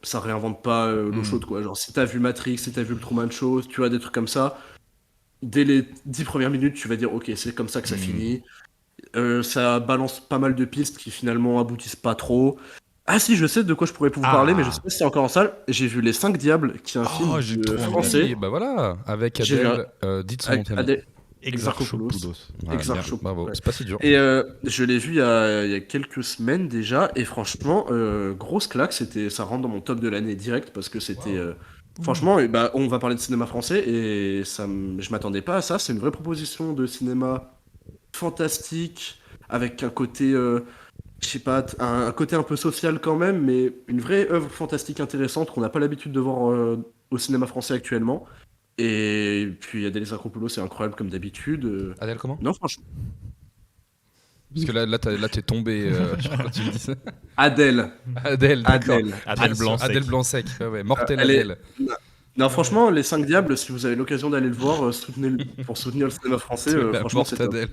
ça réinvente pas l'eau chaude quoi. Genre si t'as vu Matrix, si t'as vu le Truman Show, tu vois des trucs comme ça, dès les 10 premières minutes tu vas dire ok c'est comme ça que ça finit. Ça balance pas mal de pistes qui finalement aboutissent pas trop. Ah si, je sais de quoi je pourrais vous parler, mais je sais pas si c'est encore en salle. J'ai vu Les 5 Diables, qui est un film français. Et bah voilà, avec J'ai vu Adèle, dites son nom de famille. Adèle Exarchopoulos. Voilà, bien, Exarchopoulos, bravo, ouais. c'est pas si dur. Et je l'ai vu il y a quelques semaines déjà, et franchement, grosse claque, ça rentre dans mon top de l'année direct, parce que c'était... franchement, bah, on va parler de cinéma français, et je m'attendais pas à ça, c'est une vraie proposition de cinéma fantastique, avec un côté... je sais pas, un côté un peu social quand même, mais une vraie œuvre fantastique intéressante qu'on n'a pas l'habitude de voir au cinéma français actuellement. Et puis Adèle Exarchopoulos, c'est incroyable comme d'habitude. Adèle comment? Non, franchement. Parce que là t'es tombé, je crois que tu me dis ça. Adèle. Adèle, d'accord. Adèle Blanc-Sec. Adèle Blanc-Sec, ouais, mortelle Elle est- Adèle. Non, franchement, Les 5 Diables, si vous avez l'occasion d'aller le voir, pour soutenir le cinéma français, La franchement, morte c'est top. Adèle.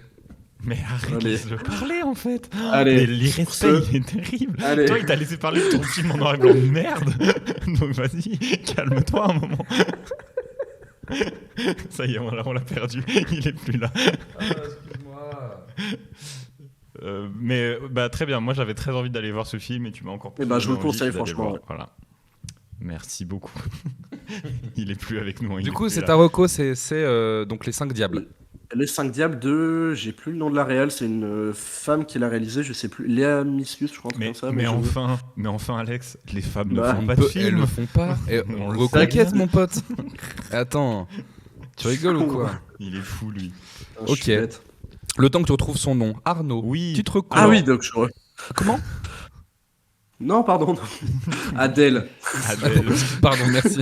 Mais arrête, Allez. laisse-le parler en fait. Allez. Mais l'irrespect, il est terrible. Allez. Toi, il t'a laissé parler de ton film en noir et blanc de merde. Donc vas-y, calme-toi un moment. Ça y est, on l'a perdu. Il est plus là. Ah, excuse-moi. Mais bah, très bien, moi j'avais très envie d'aller voir ce film et tu m'as encore plus Eh ben, je vous le donné envie conseille, d'aller franchement, voir. ouais. Voilà. Merci beaucoup. Il est plus avec nous. Du coup, c'est ta reco, c'est donc Les 5 Diables. Les 5 Diables de. J'ai plus le nom de la réelle, c'est une femme qui l'a réalisé, je sais plus. Léa Missius, je crois, Mais, comme ça. mais enfin, Alex, les femmes ne Bah, font pas de Elles films. le font pas. Et On le reconquête, sait. mon pote. Attends, tu rigoles ou quoi? Il est fou, lui. Je suis Ok. bête. Le temps que tu retrouves son nom, Arnaud. Oui. Titre court. Ah oui, donc je. Comment? Non, pardon. Adèle. Adèle. Pardon, merci.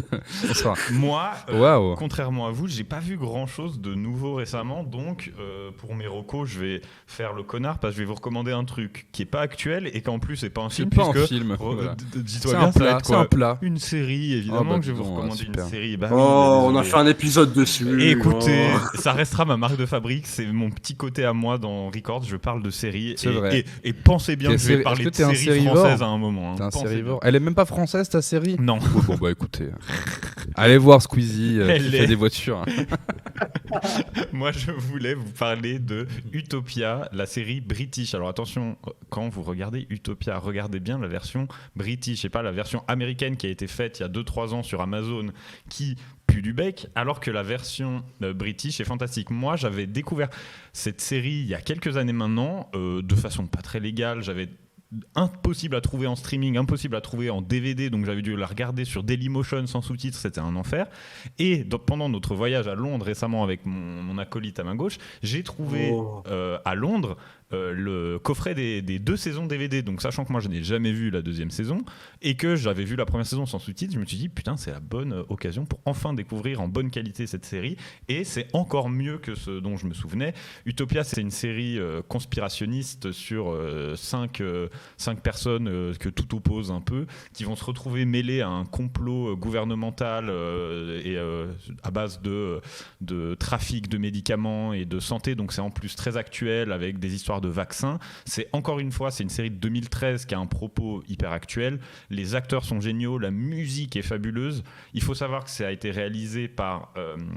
Bonsoir. Moi, Waouh. contrairement à vous, j'ai pas vu grand chose de nouveau récemment, donc pour mes recos, je vais faire le connard parce que je vais vous recommander un truc qui est pas actuel et qu'en plus c'est pas un C'est film. pas un puisque, film. Voilà. Dis-toi C'est bien, un ça va plat. être C'est un quoi plat. Une série, évidemment, Ah bah, que je vais dis vous donc, recommander super. une série. Bah, Oh, oui, on a désolé. fait un épisode dessus. Écoutez, Oh. ça restera ma marque de fabrique, c'est mon petit côté à moi dans Record, je parle de séries. C'est vrai. Et pensez bien T'es que je vais série- parler est-ce de que t'es un séries sérivore françaises à un moment. hein. T'es un Pensez sérivore. bien. Elle est même pas française, ta série? Non. Ouais, bon, bah écoutez. Allez voir Squeezie qui Elle fait est- des voitures. Moi, je voulais vous parler de Utopia, la série british. Alors attention, quand vous regardez Utopia, regardez bien la version british et pas la version américaine qui a été faite il y a 2-3 ans sur Amazon qui pue du bec, alors que la version british est fantastique. Moi, j'avais découvert cette série il y a quelques années maintenant, de façon pas très légale. J'avais impossible à trouver en streaming, impossible à trouver en DVD, donc j'avais dû la regarder sur Dailymotion sans sous-titres, c'était un enfer. Et pendant notre voyage à Londres récemment avec mon acolyte à ma gauche, j'ai trouvé à Londres le coffret des 2 saisons DVD. Donc sachant que moi je n'ai jamais vu la 2e saison et que j'avais vu la première saison sans sous-titres, je me suis dit putain, c'est la bonne occasion pour enfin découvrir en bonne qualité cette série, et c'est encore mieux que ce dont je me souvenais. Utopia, c'est une série conspirationniste sur 5 personnes que tout oppose un peu, qui vont se retrouver mêlées à un complot gouvernemental et à base de trafic de médicaments et de santé. Donc c'est en plus très actuel avec des histoires de vaccins. C'est encore une fois, c'est une série de 2013 qui a un propos hyper actuel. Les acteurs sont géniaux, la musique est fabuleuse. Il faut savoir que ça a été réalisé par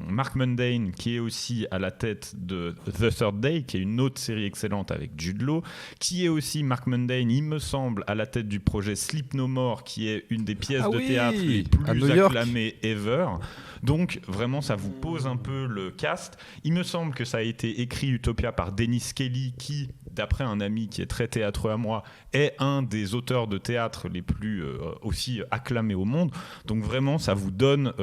Mark Mundane, qui est aussi à la tête de The Third Day, qui est une autre série excellente avec Jude Law, qui est aussi Mark Mundane, il me semble, à la tête du projet Sleep No More, qui est une des pièces de théâtre les à plus New York. acclamées ever. Donc vraiment, ça vous pose un peu le cast. Il me semble que ça a été écrit Utopia par Dennis Kelly, qui, d'après un ami qui est très théâtreux à moi, est un des auteurs de théâtre les plus aussi acclamés au monde. Donc vraiment, ça vous donne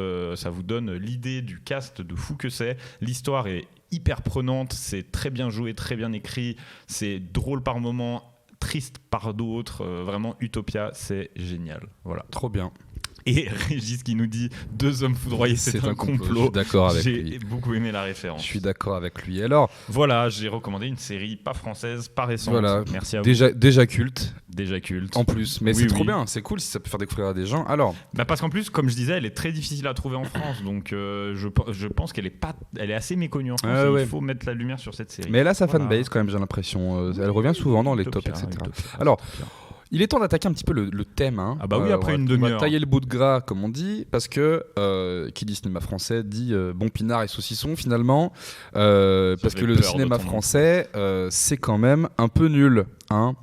l'idée du cast de fou que c'est. L'histoire est hyper prenante, c'est très bien joué, très bien écrit, c'est drôle par moments, triste par d'autres. Vraiment, Utopia, c'est génial. Voilà. Trop bien. Et Régis qui nous dit 2 hommes foudroyés, c'est un Je complot. suis d'accord avec J'ai lui. beaucoup aimé la Je référence. suis d'accord avec lui. Alors, Voilà, j'ai recommandé une série pas française, pas récente. voilà. Merci à vous. Déjà culte, Déjà culte. en plus. Mais Oui, c'est trop oui. bien, c'est cool si ça peut faire découvrir à des gens. Alors, Bah parce qu'en plus, comme je disais, elle est très difficile à trouver en France, donc je pense qu'elle est assez méconnue en France. Ah et ouais. Il faut mettre la lumière sur cette série. mais elle a sa Voilà. fanbase quand même, j'ai l'impression. Elle revient souvent dans les Utopia, tops, etc. Utopia, Alors, Utopia. il est temps d'attaquer un petit peu le thème. Hein. Ah bah oui, après une On demi-heure. va tailler le bout de gras, comme on dit, parce que qui dit cinéma français dit bon pinard et saucisson finalement, parce fait que le peur cinéma de ton nom. français, c'est quand même un peu nul. Hein.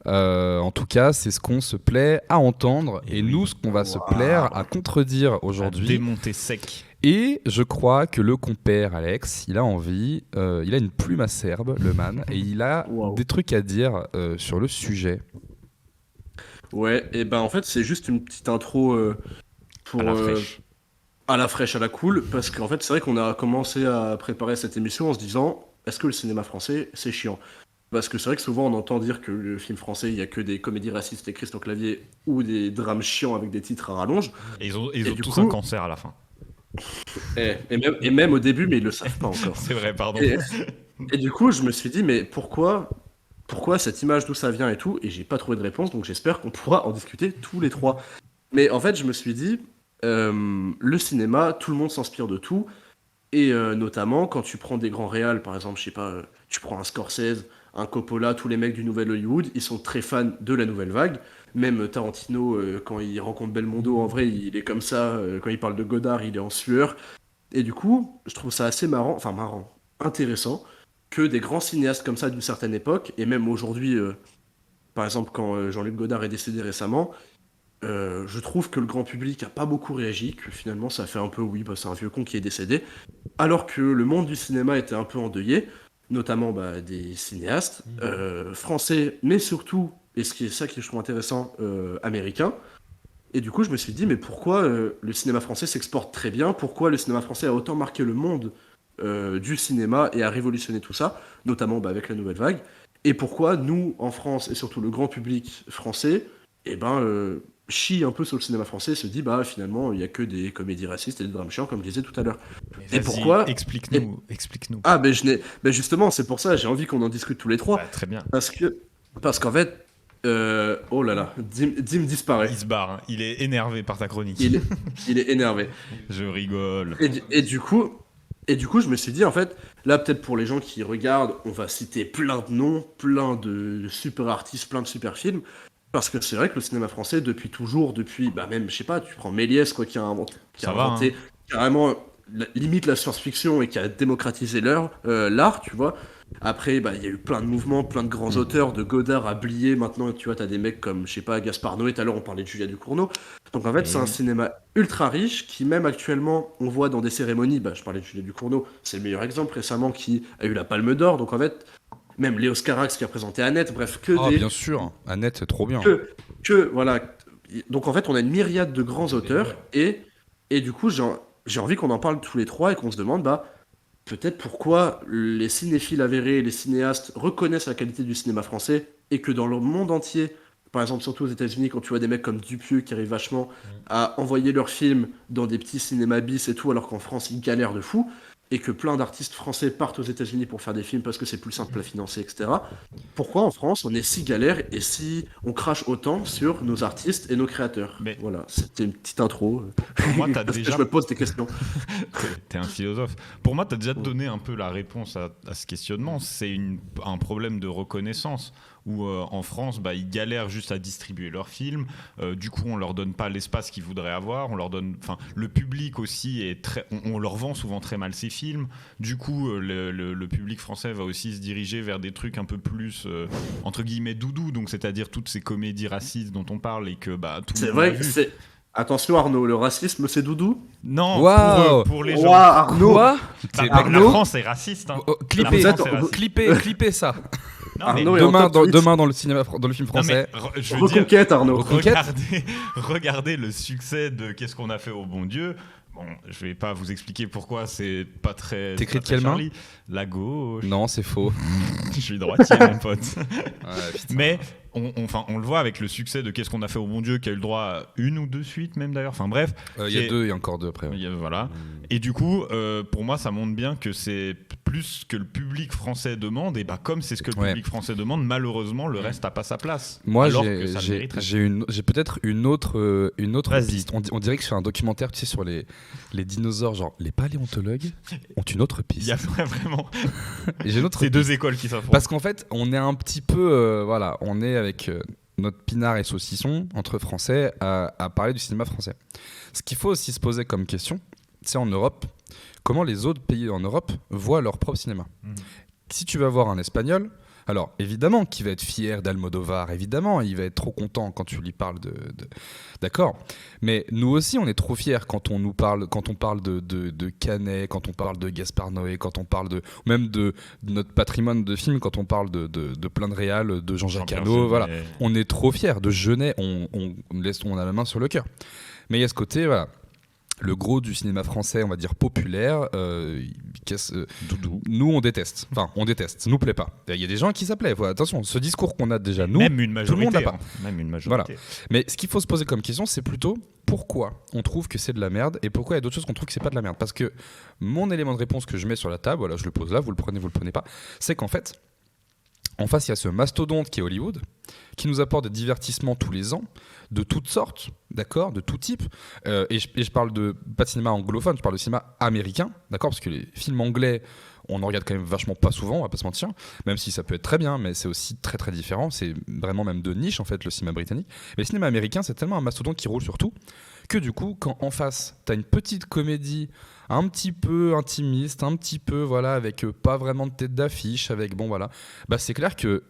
En tout cas, c'est ce qu'on se plaît à entendre, Et et oui. nous, ce qu'on va se Waouh. plaire à contredire À aujourd'hui. démonter sec. Et je crois que le compère Alex, il a envie, il a une plume acerbe, le man, et il a Waouh. des trucs à dire sur le sujet. Ouais, et ben en fait, c'est juste une petite intro pour. À la fraîche. À la fraîche, à la cool, parce qu'en fait, c'est vrai qu'on a commencé à préparer cette émission en se disant est-ce que le cinéma français, c'est chiant? Parce que c'est vrai que souvent, on entend dire que le film français, il y a que des comédies racistes écrites au clavier ou des drames chiants avec des titres à rallonge. Et ils ont du tous coup- un cancer à la fin. Et même au début, mais ils le savent pas encore. C'est vrai, pardon. Et du coup, je me suis dit, mais pourquoi cette image, d'où ça vient et tout? Et j'ai pas trouvé de réponse, donc j'espère qu'on pourra en discuter tous les trois. Mais en fait, je me suis dit, le cinéma, tout le monde s'inspire de tout. Et notamment, quand tu prends des grands réals, par exemple, je sais pas, tu prends un Scorsese, un Coppola, tous les mecs du Nouvel Hollywood, ils sont très fans de la nouvelle vague. Même Tarantino, quand il rencontre Belmondo, en vrai, il est comme ça. Quand il parle de Godard, il est en sueur. Et du coup, je trouve ça assez marrant, intéressant, que des grands cinéastes comme ça d'une certaine époque, et même aujourd'hui, par exemple, quand Jean-Luc Godard est décédé récemment, je trouve que le grand public a pas beaucoup réagi, que finalement ça fait un peu oui, bah, c'est un vieux con qui est décédé, alors que le monde du cinéma était un peu endeuillé, notamment des cinéastes français, mais surtout, et ce qui est ça qui je trouve intéressant, américains. Et du coup, je me suis dit, mais pourquoi le cinéma français s'exporte très bien? Pourquoi le cinéma français a autant marqué le monde du cinéma et a révolutionné tout ça, notamment avec la nouvelle vague? Et pourquoi nous, en France, et surtout le grand public français, chie un peu sur le cinéma français et se dit, finalement, il n'y a que des comédies racistes et des drames chiants, comme je disais tout à l'heure. Et pourquoi Explique-nous. Justement, c'est pour ça, j'ai envie qu'on en discute tous les trois. Très bien. Parce qu'en fait, oh là là, Dim disparaît. Il se barre, hein. Il est énervé par ta chronique. Il est énervé. Je rigole. Et du coup, je me suis dit, en fait, là, peut-être pour les gens qui regardent, on va citer plein de noms, plein de super artistes, plein de super films. Parce que c'est vrai que le cinéma français, depuis toujours, même, je sais pas, tu prends Méliès, quoi, qui a inventé carrément, limite la science-fiction et qui a démocratisé l'art, tu vois. Après, il y a eu plein de mouvements, plein de grands auteurs, de Godard à Blier. Maintenant, tu vois, t'as des mecs comme, je sais pas, Gaspard Noé. Tout à l'heure, on parlait de Julia Ducournau. Donc, en fait, c'est un cinéma ultra riche qui, même actuellement, on voit dans des cérémonies. Je parlais de Julia Ducournau, c'est le meilleur exemple récemment qui a eu la Palme d'Or. Donc, en fait, même Léos Carax qui a présenté Annette. Bref, bien sûr, Annette, c'est trop bien. Voilà. Donc, en fait, on a une myriade de grands auteurs. Et du coup, j'ai envie qu'on en parle tous les trois et qu'on se demande, peut-être pourquoi les cinéphiles avérés, les cinéastes reconnaissent la qualité du cinéma français et que dans le monde entier, par exemple surtout aux États-Unis, quand tu vois des mecs comme Dupieux qui arrivent vachement à envoyer leurs films dans des petits cinémas bis et tout, alors qu'en France ils galèrent de fou, et que plein d'artistes français partent aux États-Unis pour faire des films parce que c'est plus simple à financer, etc. Pourquoi en France on est si galère et si on crache autant sur nos artistes et nos créateurs? Voilà, c'était une petite intro. Pour moi, parce que je me pose des questions. T'es un philosophe. Pour moi, t'as déjà donné un peu la réponse à ce questionnement. C'est un problème de reconnaissance où en France, ils galèrent juste à distribuer leurs films. Du coup, on leur donne pas l'espace qu'ils voudraient avoir. On leur donne, le public aussi est on leur vend souvent très mal ces films. Du coup, le public français va aussi se diriger vers des trucs un peu plus entre guillemets doudou. Donc, c'est-à-dire toutes ces comédies racistes dont on parle et que tout le monde c'est vrai que c'est. Attention Arnaud, le racisme c'est doudou? Non, pour les gens. Wow, Arnaud, la France est raciste. Hein. Clippez ça. Non, Arnaud demain dans le cinéma, dans le film français. Reconquête, Arnaud. Regardez le succès de Qu'est-ce qu'on a fait au bon Dieu. Bon, je vais pas vous expliquer pourquoi c'est pas très. T'écris de quelle main? La gauche. Non, c'est faux. Je suis droitier, mon pote. Mais on le voit avec le succès de Qu'est-ce qu'on a fait au bon Dieu, qui a eu le droit à une ou deux suites même d'ailleurs. Enfin bref. Il y a encore deux après. Ouais. Voilà. Et du coup, pour moi, ça montre bien que c'est plus que le public français demande. Et comme c'est ce que le public français demande, malheureusement, le reste n'a pas sa place. Moi, j'ai peut-être une autre piste. On dirait que c'est un documentaire, tu sais, sur les dinosaures, genre les paléontologues ont une autre piste. Il y a vraiment. C'est deux écoles qui s'affrontent. Parce qu'en fait, on est un petit peu, on est avec notre pinard et saucisson entre Français à parler du cinéma français. Ce qu'il faut aussi se poser comme question, c'est en Europe, comment les autres pays en Europe voient leur propre cinéma. Si tu vas voir un Espagnol, alors évidemment qu'il va être fier d'Almodovar, évidemment il va être trop content quand tu lui parles d'accord, mais nous aussi on est trop fiers quand on parle de Canet, quand on parle de Gaspard Noé, quand on parle même de notre patrimoine de films, quand on parle de plein de réals, de Jean-Jacques Hano, voilà, on est trop fiers de Jeunet, on a la main sur le cœur. Mais il y a ce côté, voilà, le gros du cinéma français, on va dire populaire, nous on déteste. Enfin, on déteste, ça nous plaît pas. Il y a des gens qui s'appelaient. Voilà, attention, ce discours qu'on a déjà, nous, même une majorité, tout le monde n'a pas. Même une majorité. Voilà. Mais ce qu'il faut se poser comme question, c'est plutôt pourquoi on trouve que c'est de la merde et pourquoi il y a d'autres choses qu'on trouve que c'est pas de la merde. Parce que mon élément de réponse que je mets sur la table, voilà, je le pose là, vous le prenez pas, c'est qu'en fait, en face, il y a ce mastodonte qui est Hollywood, qui nous apporte des divertissements tous les ans, de toutes sortes, d'accord, de tout type. Et je parle pas de cinéma anglophone, je parle de cinéma américain, d'accord, parce que les films anglais, on en regarde quand même vachement pas souvent, on va pas se mentir, même si ça peut être très bien, mais c'est aussi très très différent. C'est vraiment même de niche, en fait, le cinéma britannique. Mais le cinéma américain, c'est tellement un mastodonte qui roule sur tout, que du coup, quand en face, t'as une petite comédie un petit peu intimiste, un petit peu, voilà, avec pas vraiment de tête d'affiche, avec, bon, voilà, c'est clair que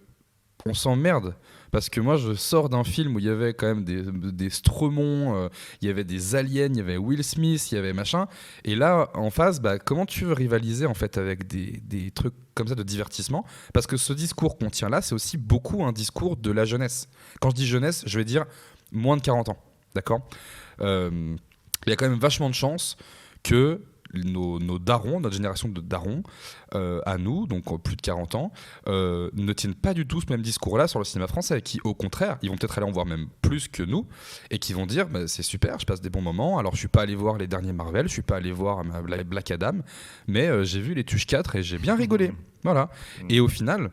on s'emmerde. Parce que moi, je sors d'un film où il y avait quand même des Stremont, il y avait des aliens, il y avait Will Smith, il y avait machin. Et là, en face, comment tu veux rivaliser en fait avec des trucs comme ça de divertissement ? Parce que ce discours qu'on tient là, c'est aussi beaucoup un discours de la jeunesse. Quand je dis jeunesse, je vais dire moins de 40 ans. D'accord ? Il y a quand même vachement de chances que nos darons, notre génération de darons, à nous, donc plus de 40 ans, ne tiennent pas du tout ce même discours-là sur le cinéma français, qui au contraire, ils vont peut-être aller en voir même plus que nous, et qui vont dire c'est super, je passe des bons moments, alors je suis pas allé voir les derniers Marvel, je suis pas allé voir Black Adam, mais j'ai vu les Tuches 4 et j'ai bien rigolé. Voilà. Et au final,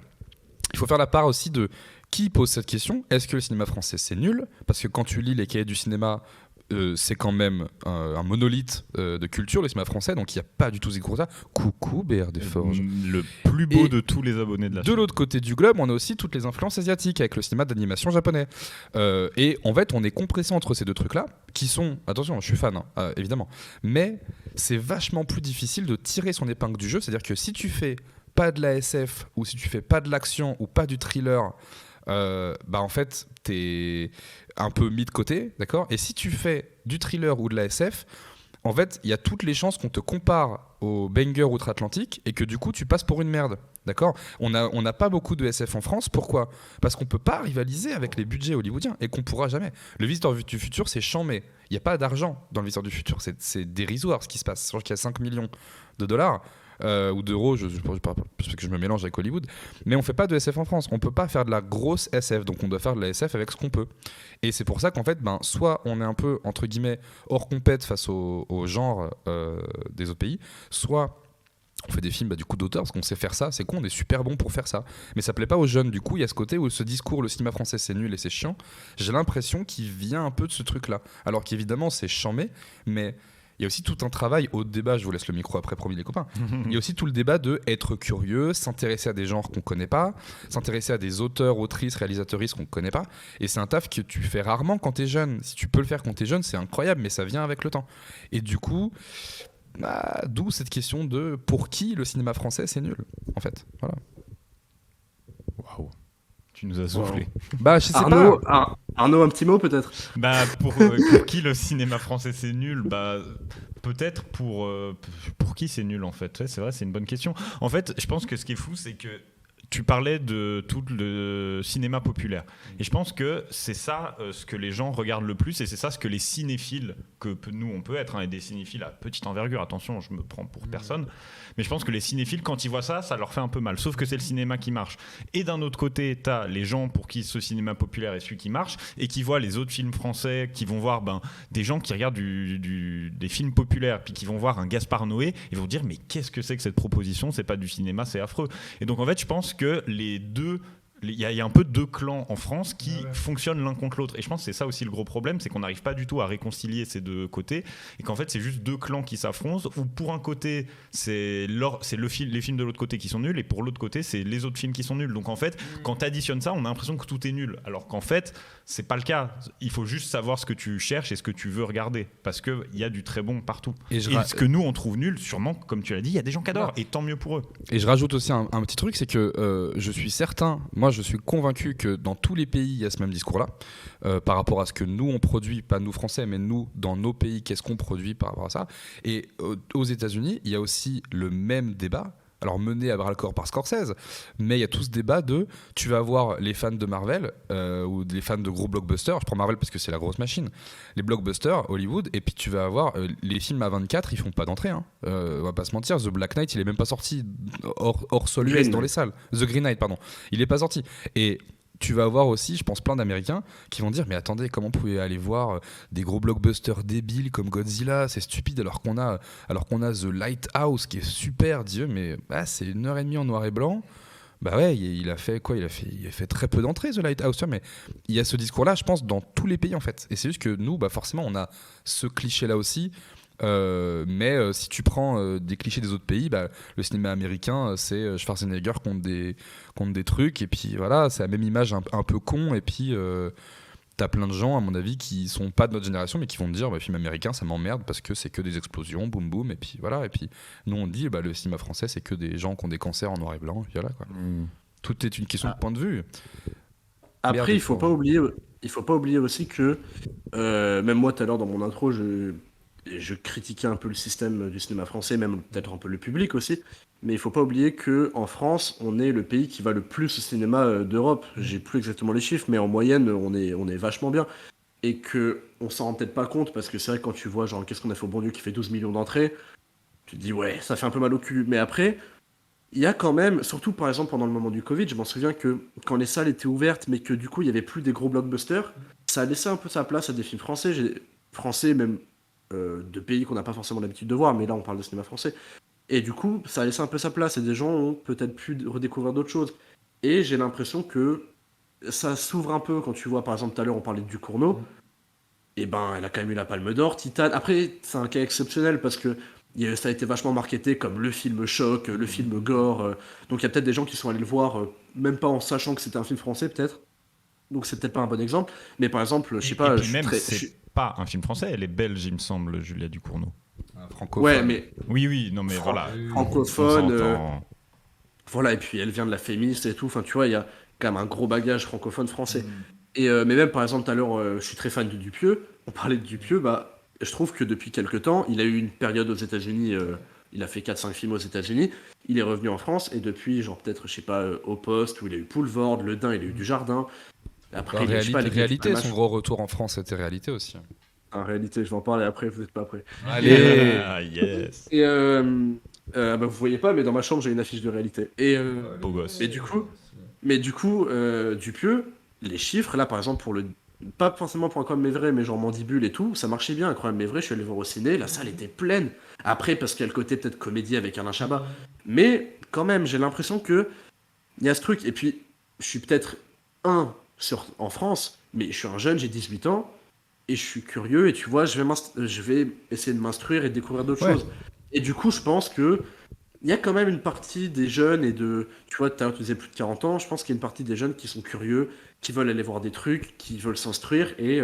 il faut faire la part aussi de qui pose cette question. Est-ce que le cinéma français c'est nul ? Parce que quand tu lis les cahiers du cinéma, c'est quand même un monolithe de culture, le cinéma français, donc il n'y a pas du tout ces gros-là. Coucou BRD Forge. Le plus beau de tous les abonnés de la chaîne. De l'autre côté du globe, on a aussi toutes les influences asiatiques avec le cinéma d'animation japonais. Et en fait, on est compressé entre ces deux trucs-là, qui sont, attention, je suis fan, évidemment, mais c'est vachement plus difficile de tirer son épingle du jeu. C'est-à-dire que si tu fais pas de la SF, ou si tu fais pas de l'action, ou pas du thriller, en fait, t'es un peu mis de côté, d'accord ? Et si tu fais du thriller ou de la SF, en fait, il y a toutes les chances qu'on te compare au banger outre-Atlantique et que du coup, tu passes pour une merde, d'accord ? On n'a pas beaucoup de SF en France, pourquoi ? Parce qu'on peut pas rivaliser avec les budgets hollywoodiens et qu'on pourra jamais. Le Visiteur du futur, c'est chambé. Il n'y a pas d'argent dans le Visiteur du futur, c'est dérisoire ce qui se passe. Je crois qu'il y a 5 millions de dollars. Ou d'euros, je sais que je me mélange avec Hollywood, mais on fait pas de SF en France, on peut pas faire de la grosse SF, donc on doit faire de la SF avec ce qu'on peut. Et c'est pour ça qu'en fait, soit on est un peu entre guillemets hors compète face au genre des autres pays, soit on fait des films du coup d'auteur parce qu'on sait faire ça, c'est con, on est super bon pour faire ça, mais ça plaît pas aux jeunes. Du coup, il y a ce côté où ce discours, le cinéma français c'est nul et c'est chiant, j'ai l'impression qu'il vient un peu de ce truc-là, alors qu'évidemment c'est chambé, mais il y a aussi tout un travail au débat, je vous laisse le micro après, promis les copains. Il y a aussi tout le débat de être curieux, s'intéresser à des genres qu'on connaît pas, s'intéresser à des auteurs, autrices, réalisatrices qu'on connaît pas. Et c'est un taf que tu fais rarement quand t'es jeune. Si tu peux le faire quand t'es jeune, c'est incroyable, mais ça vient avec le temps. Et du coup, d'où cette question de pour qui le cinéma français c'est nul, en fait. Voilà. Waouh. Tu nous as soufflé. Je sais pas. Arnaud, un petit mot peut-être. Pour qui le cinéma français c'est nul, peut-être pour qui c'est nul en fait. Ouais, c'est vrai, c'est une bonne question. En fait, je pense que ce qui est fou, c'est que tu parlais de tout le cinéma populaire. Et je pense que c'est ça ce que les gens regardent le plus, et c'est ça ce que les cinéphiles, que nous on peut être, et des cinéphiles à petite envergure, attention, je me prends pour personne, mais je pense que les cinéphiles, quand ils voient ça, ça leur fait un peu mal, sauf que c'est le cinéma qui marche. Et d'un autre côté, t'as les gens pour qui ce cinéma populaire est celui qui marche, et qui voient les autres films français, qui vont voir des gens qui regardent des films populaires, puis qui vont voir un Gaspard Noé, et vont dire mais qu'est-ce que c'est que cette proposition, c'est pas du cinéma, c'est affreux. Et donc en fait je pense que les deux, il y a un peu deux clans en France qui fonctionnent l'un contre l'autre, et je pense que c'est ça aussi le gros problème, c'est qu'on n'arrive pas du tout à réconcilier ces deux côtés, et qu'en fait c'est juste deux clans qui s'affrontent, où pour un côté c'est les films de l'autre côté qui sont nuls, et pour l'autre côté c'est les autres films qui sont nuls. Donc en fait quand tu additionnes ça, on a l'impression que tout est nul, alors qu'en fait c'est pas le cas. Il faut juste savoir ce que tu cherches et ce que tu veux regarder, parce qu'il y a du très bon partout, et ce que nous on trouve nul, sûrement comme tu l'as dit, il y a des gens qui adorent, et tant mieux pour eux. Et je rajoute aussi un petit truc, c'est que je suis certain, moi je suis convaincu que dans tous les pays il y a ce même discours là par rapport à ce que nous on produit, pas nous français mais nous dans nos pays, qu'est-ce qu'on produit par rapport à ça. Et aux États-Unis il y a aussi le même débat, alors mené à bras-le-corps par Scorsese, mais il y a tout ce débat de tu vas avoir les fans de Marvel ou les fans de gros blockbusters, je prends Marvel parce que c'est la grosse machine, les blockbusters Hollywood, et puis tu vas avoir les films à 24, ils font pas d'entrée, on va pas se mentir, The Black Knight il est même pas sorti hors sol US dans les salles, The Green Knight pardon, il est pas sorti. Et tu vas avoir aussi, je pense, plein d'Américains qui vont dire mais attendez, comment vous pouvez aller voir des gros blockbusters débiles comme Godzilla, c'est stupide, alors qu'on a The Lighthouse qui est super, Dieu, mais c'est 1h30 en noir et blanc. Il a fait quoi ? Il a fait très peu d'entrées, The Lighthouse, mais il y a ce discours-là, je pense, dans tous les pays en fait. Et c'est juste que nous, forcément, on a ce cliché-là aussi. Mais si tu prends des clichés des autres pays, le cinéma américain c'est Schwarzenegger contre des trucs, et puis voilà, c'est la même image un peu con, et puis t'as plein de gens à mon avis qui sont pas de notre génération mais qui vont te dire film américain ça m'emmerde parce que c'est que des explosions, boum boum, et puis voilà. Et puis nous on dit le cinéma français c'est que des gens qui ont des cancers en noir et blanc, et puis voilà quoi. Tout est une question de point de vue. Après, il faut pas oublier aussi que, même moi tout à l'heure dans mon intro, je critiquais un peu le système du cinéma français, même peut-être un peu le public aussi. Mais il faut pas oublier que en France, on est le pays qui va le plus au cinéma d'Europe. J'ai plus exactement les chiffres, mais en moyenne, on est vachement bien. Et que on s'en rend peut-être pas compte, parce que c'est vrai que quand tu vois genre qu'est-ce qu'on a fait au bon Dieu qui fait 12 millions d'entrées, tu te dis ouais, ça fait un peu mal au cul. Mais après, il y a quand même, surtout par exemple pendant le moment du Covid, je m'en souviens que quand les salles étaient ouvertes, mais que du coup il y avait plus des gros blockbusters, ça a laissé un peu sa place à des films français, français même de pays qu'on n'a pas forcément l'habitude de voir, mais là on parle de cinéma français. Et du coup, ça a laissé un peu sa place et des gens ont peut-être pu redécouvrir d'autres choses. Et j'ai l'impression que ça s'ouvre un peu quand tu vois, par exemple, tout à l'heure on parlait de Ducournau, et ben elle a quand même eu la Palme d'Or, Titane. Après, c'est un cas exceptionnel parce que ça a été vachement marketé comme le film choc, le film gore. Donc il y a peut-être des gens qui sont allés le voir, même pas en sachant que c'était un film français, peut-être. Donc c'est peut-être pas un bon exemple. Mais par exemple, je sais pas. Et puis même, c'est pas un film français, elle est belge, il me semble, Julia Ducournau. Francophone. Ouais, mais. Oui, non, mais voilà. Francophone. Voilà, et puis elle vient de la féministe et tout. Enfin, tu vois, il y a quand même un gros bagage francophone français. Mais même, par exemple, tout à l'heure, je suis très fan de Dupieux. On parlait de Dupieux, bah, je trouve que depuis quelques temps, il a eu une période aux États-Unis. Il a fait 4-5 films aux États-Unis. Il est revenu en France, et depuis, genre, peut-être, je sais pas, Au Poste, où il a eu Poulvord, Le Dain, il a eu Du Jardin. Après, réalité, son gros retour en France, c'était réalité aussi. En réalité, je vais en parler après, vous n'êtes pas prêts. Allez, yes. Et bah, vous voyez pas, mais dans ma chambre, j'ai une affiche de réalité. Beau gosse. Mais du coup, Dupieux, les chiffres, là, par exemple, pas forcément pour Incroyable mais vrai, mais genre Mandibule et tout, ça marchait bien. Incroyable mais vrai, je suis allé voir au ciné, la salle était pleine. Après, parce qu'il y a le côté peut-être comédie avec Alain Chabat. Mais quand même, j'ai l'impression que il y a ce truc. Et puis, je suis peut-être en France, mais je suis un jeune, j'ai 18 ans, et je suis curieux, et tu vois, je vais essayer de m'instruire et de découvrir d'autres choses. Et du coup, je pense que il y a quand même une partie des jeunes tu vois, tout à l'heure tu disais plus de 40 ans, je pense qu'il y a une partie des jeunes qui sont curieux, qui veulent aller voir des trucs, qui veulent s'instruire et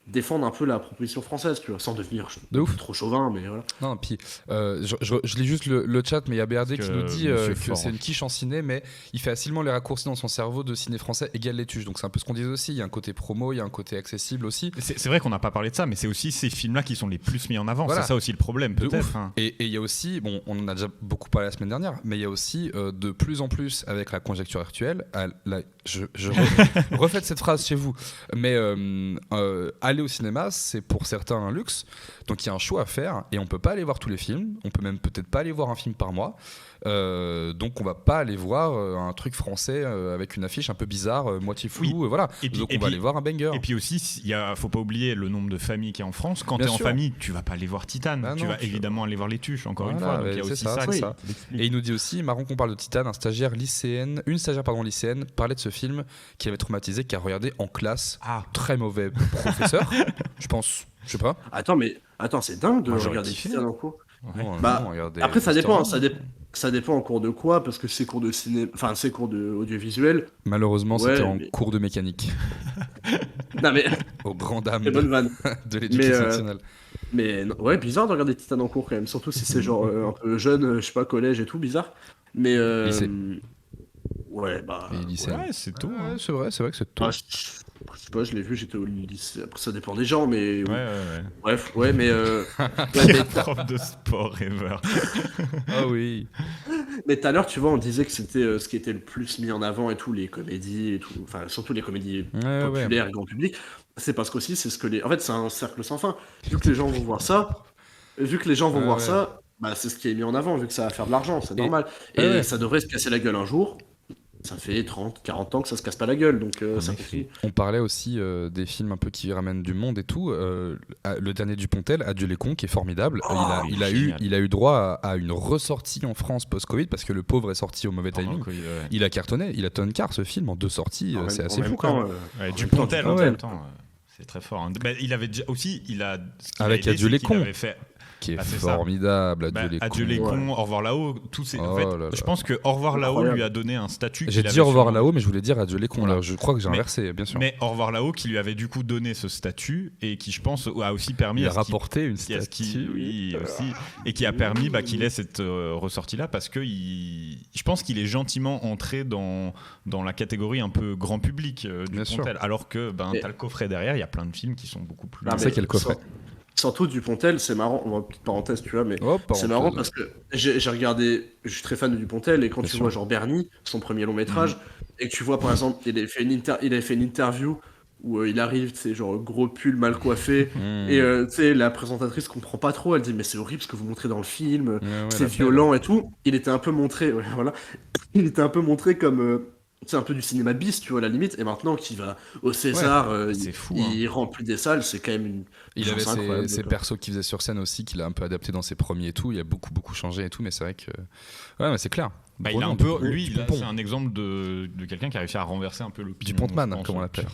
défendre un peu la proposition française, tu vois, sans devenir trop chauvin, mais voilà. Non, puis je lis juste le chat, mais il y a BRD qui nous dit que c'est une quiche en ciné, mais il fait facilement les raccourcis dans son cerveau de ciné français égale les tuches. Donc c'est un peu ce qu'on disait aussi, il y a un côté promo, il y a un côté accessible aussi. C'est vrai qu'on n'a pas parlé de ça, mais c'est aussi ces films-là qui sont les plus mis en avant. Voilà. C'est ça aussi le problème, peut-être. Hein. Et il y a aussi, bon, on en a déjà beaucoup parlé la semaine dernière, mais il y a aussi de plus en plus, avec la conjecture actuelle, refaites cette phrase chez vous, mais aller au cinéma, c'est pour certains un luxe, donc il y a un choix à faire et on peut pas aller voir tous les films, on peut même peut-être pas aller voir un film par mois, donc on va pas aller voir un truc français avec une affiche un peu bizarre, moitié floue, voilà. Donc on va aller voir un banger. Et puis aussi, faut pas oublier le nombre de familles qu'il y a en France. Quand tu es en famille, tu vas pas aller voir Titane, tu vas évidemment aller voir Les Tuches, encore une fois. Donc il y a aussi ça. Et il nous dit aussi, marrant qu'on parle de Titane, une stagiaire lycéenne parlait de ce film qui avait traumatisé, qui a regardé en classe, très mauvais professeur, je pense, je sais pas. Attends, c'est dingue de regarder Titane en cours. Après, ça dépend en cours de quoi, parce que c'est cours de ciné, enfin c'est cours de audiovisuel. Malheureusement, c'était en cours de mécanique. Non mais aux grandes dames de l'éducation nationale. Mais ouais, bizarre de regarder Titane en cours quand même, surtout si c'est genre un peu jeune, je sais pas, collège et tout, bizarre. Mais lycée. Ouais, bah. Ouais, c'est tôt. Ouais, c'est vrai que c'est tôt. Je sais pas, je l'ai vu, j'étais au lycée. Après, ça dépend des gens, mais. Ouais. Bref, ouais, mais. Prof de sport ever. Ah oui. Mais tout à l'heure, tu vois, on disait que c'était ce qui était le plus mis en avant et tout, les comédies et tout. Enfin, surtout les comédies populaires et grand public. C'est parce qu'aussi, c'est ce que les. En fait, c'est un cercle sans fin. Vu que les gens vont voir ça, bah, c'est ce qui est mis en avant, vu que ça va faire de l'argent, c'est normal. Et ça devrait se casser la gueule un jour. Ça fait 30, 40 ans que ça se casse pas la gueule, donc ça fait. On parlait aussi des films un peu qui ramènent du monde et tout. Le dernier Dupontel, Adieu les cons, qui est formidable. Il a eu droit à une ressortie en France post-Covid, parce que le pauvre est sorti au mauvais timing. Il a cartonné, il a tonne-car ce film en 2 sorties, c'est assez fou quand même. Dupontel en même temps. C'est très fort. Hein. Il avait déjà aussi, avec Adieu les cons. qui est c'est formidable. Ça. Adieu les cons, Au revoir là-haut. En fait, je pense que Au revoir là-haut lui a donné un statut. J'ai dit Au revoir là-haut, mais je voulais dire Adieu les cons. Là, je crois que j'ai inversé, bien sûr. Mais Au revoir là-haut qui lui avait du coup donné ce statut et qui, je pense, a aussi permis à rapporter une statue. Oui, aussi. Et qui a permis qu'il ait cette ressortie-là parce que je pense qu'il est gentiment entré dans la catégorie un peu grand public du Dupontel. Alors que t'as le coffret derrière, il y a plein de films qui sont beaucoup plus. C'est quel coffret? Surtout Dupontel, c'est marrant, petite parenthèse, tu vois, mais c'est marrant parce que j'ai regardé, je suis très fan de Dupontel, et quand tu vois genre Bernie, son premier long métrage, et que tu vois par exemple, il avait fait une interview où il arrive, tu sais, genre gros pull, mal coiffé, et tu sais, la présentatrice comprend pas trop, elle dit mais c'est horrible ce que vous montrez dans le film, c'est violent et tout. Il était un peu montré, il était un peu montré comme... c'est un peu du cinéma bis, tu vois, à la limite, et maintenant qu'il va au César, c'est fou, il remplit des salles, c'est quand même une... Il avait ses persos qu'il faisait sur scène aussi, qu'il a un peu adapté dans ses premiers et tout, il a beaucoup changé et tout, mais c'est vrai que... Ouais, mais c'est clair. Il a un peu... Lui, c'est un exemple de quelqu'un qui a réussi à renverser un peu l'opinion. Du Pontman, comme on l'appelle.